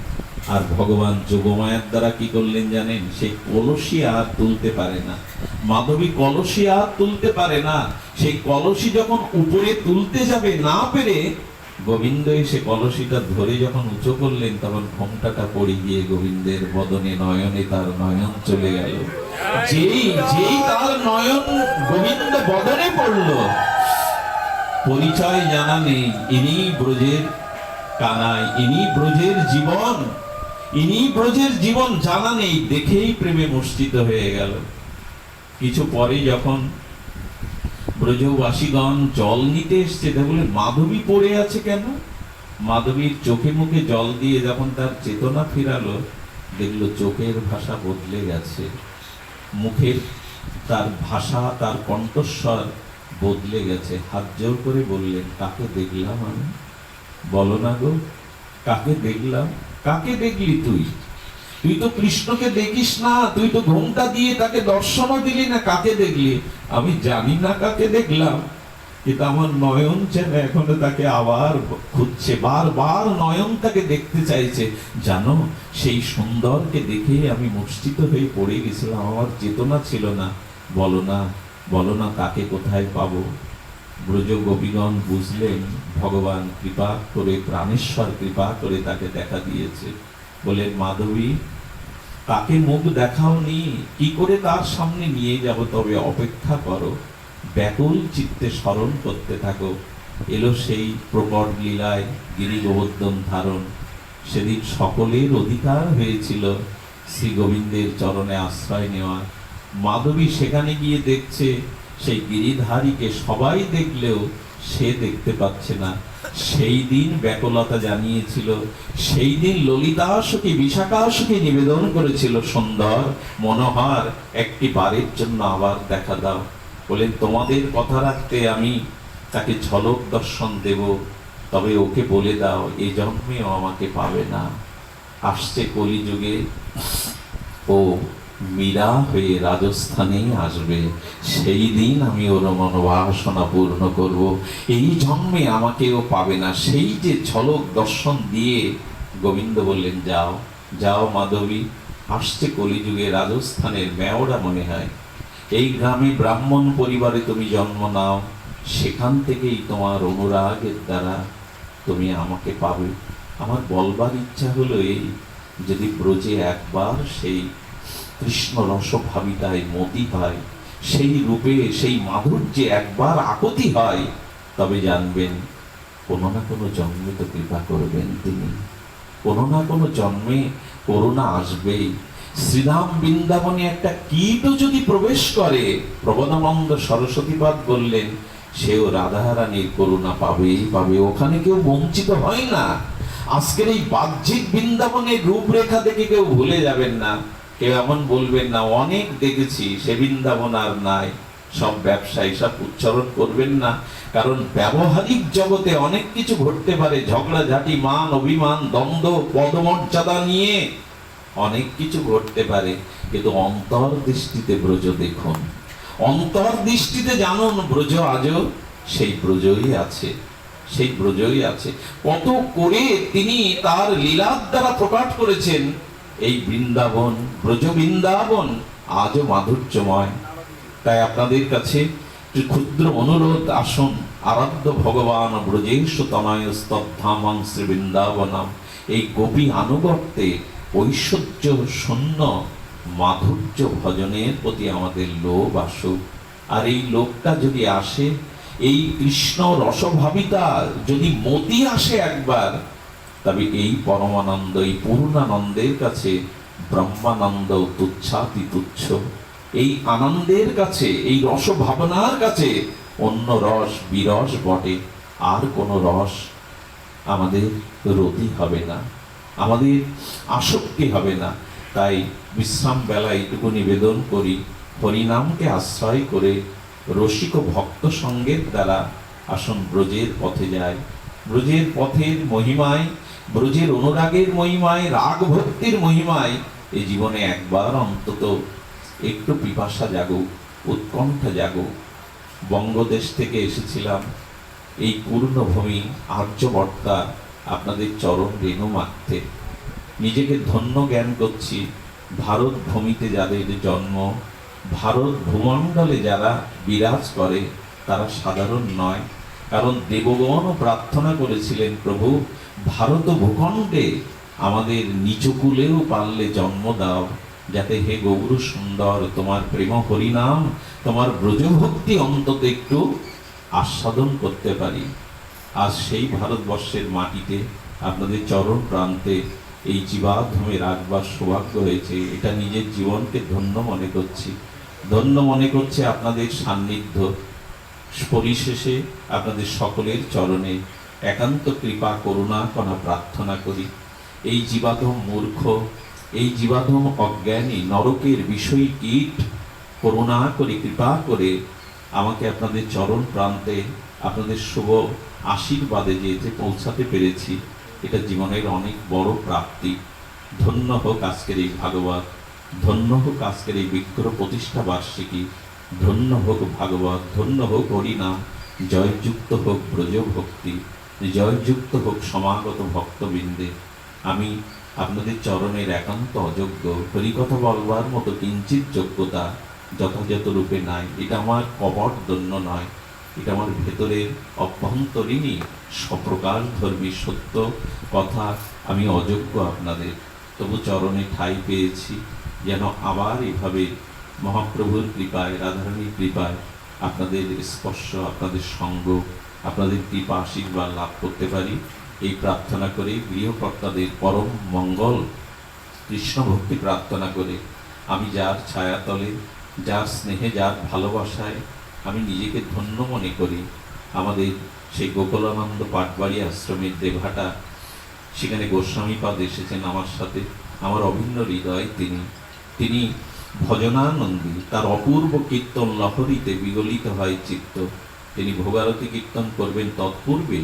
আর ভগবান যোগমায়ার দ্বারা কি করলেন জানেন? সেই কলসি আর তুলতে পারে না, মাধবী কলসি আর তুলতে পারে না। সেই কলসি যখন উপরে তুলতে যাবে না পেরে, গোবিন্দ এসে কলসিটা ধরে যখন উঁচু করলেন, তখন ঘোমটাটা পড়ে গিয়ে গোবিন্দের বদনে নয়নে তার নয়ন চলে গেল। যেই যেই তার নয়ন গোবিন্দ বদনে পড়ল, পরিচয় জানা নেই, ইনি ব্রজের কানাই, ইনি ব্রজের জীবন, ইনি ব্রজের জীবন জানা নেই, দেখেই প্রেমে মূর্ছিত হয়ে গেল। কিছু পরে যখন ব্রজবাসীগণ জল নিতে এসছে, তা বলে মাধবী পড়ে আছে কেন? মাধবীর চোখে মুখে জল দিয়ে যখন তার চেতনা ফিরালো, দেখলো চোখের ভাষা বদলে গেছে, মুখের তার ভাষা, তার কণ্ঠস্বর বদলে গেছে। হাত জোর করে বললেন, কাকে দেখলাম আমি? বলো না গো, কাকে দেখলাম? কাকে দেখলি তুই? তুই তো কৃষ্ণকে দেখিস না, তুই তো ঘোমটা দিয়ে তাকে দর্শনও দিলি না, কাকে দেখলি? আমি জানি না কাকে দেখলাম, কিন্তু আমার নয়ন যেন এখনো তাকে আবার খুঁজছে, বারবার নয়ন তাকে দেখতে চাইছে। জানো, সেই সুন্দরকে দেখে আমি মূর্ছিত হয়ে পড়ে গেছিলাম, আমার চেতনা ছিল না। বলো না, বলো না তাকে কোথায় পাবো? ব্রজ গোপীগণ বুঝলেন ভগবান কৃপা করে, প্রাণেশ্বর কৃপা করে তাকে দেখা দিয়েছে। বলেন, মাধবী তাকে মুখ দেখাওনি, কি করে তার সামনে নিয়ে যাব? তবে অপেক্ষা করো, ব্যাকুল চিত্তে স্মরণ করতে থাকো। এলো সেই প্রকট লীলায় গিরি গোবর্ধন ধারণ। সেদিন সকলের অধিকার হয়েছিল শ্রী গোবিন্দের চরণে আশ্রয় নেওয়া। মাধবী সেখানে গিয়ে দেখছে সেই গিরিধারীকে সবাই দেখলেও সে দেখতে পাচ্ছে না। সেই দিন ব্যাকুলতা জানিয়েছিল, সেই দিন ললিতাসুকে বিশাখাসুকে নিবেদন করেছিল, সুন্দর মনোহর একটি বারের জন্য আবার দেখা দাও। বলেন, তোমাদের কথা রাখতে আমি তাকে ঝলক দর্শন দেব, তবে ওকে বলে দাও এ জন্মেও আমাকে পাবে না। আসছে কলিযুগে ও মীরা হয়ে রাজস্থানেই আসবে, সেই দিন আমি ওর মনোবাসনা পূর্ণ করব। এই জন্মে আমাকেও পাবে না। সেই যে ঝলক দর্শন দিয়ে গোবিন্দ বললেন, যাও যাও মাধবী, আসছে কলিযুগে রাজস্থানের মেওড়া মনে হয়, এই গ্রামে ব্রাহ্মণ পরিবারে তুমি জন্ম নাও, সেখান থেকেই তোমার অনুরাগের দ্বারা তুমি আমাকে পাবে। আমার বলবার ইচ্ছা হলো এই, যদি ব্রজে একবার সেই কৃষ্ণ রসভাবিতায় মতি হয়, সেই রূপে সেই মাধুর্যে একবার আকতি হয়, তবে জানবেন কোনো না কোনো জন্মে তো কৃপা করবেন তিনি, কোনো না কোনো জন্মে করুণা আসবেই। শ্রীরাম বৃন্দাবনে একটা কীট যদি প্রবেশ করে, প্রবধানন্দ সরস্বতীপাদ বললেন, সেও রাধারানীর করুণা পাবেই পাবে, ওখানে কেউ বঞ্চিত হয় না। আজকের এই বাহ্যিক বৃন্দাবনের রূপরেখা দেখে কেউ ভুলে যাবেন না, কেউ এমন বলবেন না অনেক দেখেছি সে বৃন্দাবন আর নাই। সব ব্যবসায়ী সব উচ্চারণ করবেন না, কারণ ব্যবহারিক জগতে অনেক কিছু ঘটতে পারে, ঝগড়াঝাটি, মান অভিমান, দ্বন্দ্ব, পদমর্যাদা নিয়ে অনেক কিছু ঘটতে পারে, কিন্তু অন্তর্দৃষ্টিতে ব্রজ দেখুন, অন্তর্দৃষ্টিতে জানুন ব্রজ আজও সেই ব্রজই আছে, সেই ব্রজই আছে। কত করে তিনি তার লীলার দ্বারা প্রকাশ করেছেন এই বৃন্দাবন, ব্রজ বৃন্দাবন আজও মাধুর্যময়। তাই আপনাদের কাছে ক্ষুদ্র অনুরোধ, আসুন আরাধ্য ভগবান ব্রজেশ তনয় স্তব্ধামং শ্রী বৃন্দাবনম, এই গোপী আনুগত্যে ঐশ্বর্য শূন্য মাধুর্য ভজনের প্রতি আমাদের লোভ আসুক। আর এই লোভটা যদি আসে, এই কৃষ্ণ রসভাবিতা যদি মতি আসে একবার, তবে এই পরমানন্দ, এই পূর্ণানন্দের কাছে ব্রহ্মানন্দ তুচ্ছাতি তুচ্ছ। এই আনন্দের কাছে, এই রস ভাবনার কাছে অন্য রস বিরস বটে, আর কোনো রস আমাদের রতি হবে না, আমাদের আসক্তি হবে না। তাই বিশ্রাম বেলা এইটুকু নিবেদন করি, হরিনামকে আশ্রয় করে রসিক ভক্ত সঙ্গের দ্বারা আসুন ব্রজের পথে যায়। ব্রজের পথের মহিমায়, ব্রজের অনুরাগের মহিমায়, রাগ ভক্তির মহিমায় এই জীবনে একবার অন্তত একটু পিপাসা জাগুক, উৎকণ্ঠা জাগুক। বঙ্গদেশ থেকে এসেছিলাম এই পূর্ণভূমি আর্যবর্তা আপনাদের চরণ রেণু মাখতে। নিজেকে ধন্য জ্ঞান করছি। ভারত ভূমিতে যাদের জন্ম, ভারত ভূমণ্ডলে যারা বিরাজ করে, তারা সাধারণ নয়। কারণ দেবগণও প্রার্থনা করেছিলেন, প্রভু ভারত ভূখণ্ডে আমাদের নিচকুলেও পারলে জন্ম দাও, যাতে হে গৌর সুন্দর তোমার প্রেম হরিনাম, তোমার ব্রজভক্তি অন্তত একটু আস্বাদন করতে পারি। আজ সেই ভারতবর্ষের মাটিতে আপনাদের চরণ প্রান্তে এই জীবাধমে রাখবার সৌভাগ্য হয়েছে। এটা নিজের জীবনকে ধন্য মনে করছি, ধন্য মনে করছে আপনাদের সান্নিধ্য। পরিশেষে আপনাদের সকলের চরণে একান্ত কৃপা করুণা কণা প্রার্থনা করি। এই জীবাধম মূর্খ, এই জীবাধম অজ্ঞানী নরকের বিষয় কীট করুণা করে কৃপা করে আমাকে আপনাদের চরণ প্রান্তে আপনাদের শুভ আশীর্বাদে যেতে পৌঁছাতে পেরেছি, এটা জীবনের অনেক বড় প্রাপ্তি। ধন্য হোক আজকের এই ভাগবত, ধন্য হোক আজকের এই বিগ্রহ প্রতিষ্ঠা বার্ষিকী, ধন্য হোক ভাগবত, ধন্য হোক হরিনাম, জয়যুক্ত হোক ব্রজ ভক্তি, জয়যুক্ত হোক সমাগত ভক্তবৃন্দে। আমি আপনাদের চরণের একান্ত অযোগ্য, হরিকথা বলবার মতো কিঞ্চিত যোগ্যতা যথাযথ রূপে নাই। এটা আমার কপট দন্য নয়, এটা আমার ভেতরের অভ্যন্তরীণই সপ্রকাশ ধর্মী সত্য কথা। আমি অযোগ্য আপনাদের, তবু চরণে ঠাঁই পেয়েছি যেন আবার এভাবে মহাপ্রভুর কৃপায়, রাধারানীর কৃপায় আপনাদের স্পর্শ, আপনাদের সঙ্গ, আপনাদের কৃপা আশীর্বাদ লাভ করতে পারি। এই প্রার্থনা করে গৃহকর্তাদের পরম মঙ্গল কৃষ্ণ ভক্তি প্রার্থনা করে আমি যার ছায়াতলে, যার স্নেহে, যার ভালোবাসায় আমি নিজেকে ধন্য মনে করি। আমাদের সেই গোকুলানন্দ পাটবাড়ি আশ্রমের দেবহাটা, সেখানে গোস্বামীপাদ এসেছেন আমার সাথে। আমার অভিন্ন হৃদয় তিনি ভজনানন্দী, তার অপূর্ব কীর্তন লহরীতে বিগলিত হয় চিত্ত। তিনি ভোগারতি কীর্তন করবেন, তৎপূর্বে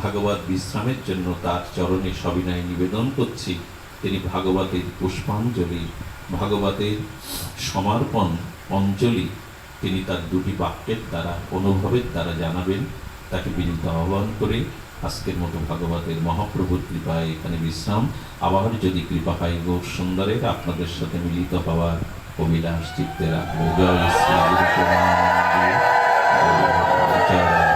ভাগবত বিশ্রামের জন্য তার চরণে সবিনয় নিবেদন করছি। তিনি ভাগবতের পুষ্পাঞ্জলি, ভাগবতের সমর্পণ অঞ্জলি তিনি তার দুটি বাক্যের দ্বারা, অনুভবের দ্বারা জানাবেন। তাকে বিনীত আহ্বান করে আজকের মতো ভাগবতের মহাপ্রভুর কৃপায় এখানে বিশ্রাম। আবার যদি কৃপা পাই গৌর সুন্দরের আপনাদের সাথে মিলিত হওয়ার অভিলাষ চিত্তে রাখবো। জয় শ্রী গুরু। জয়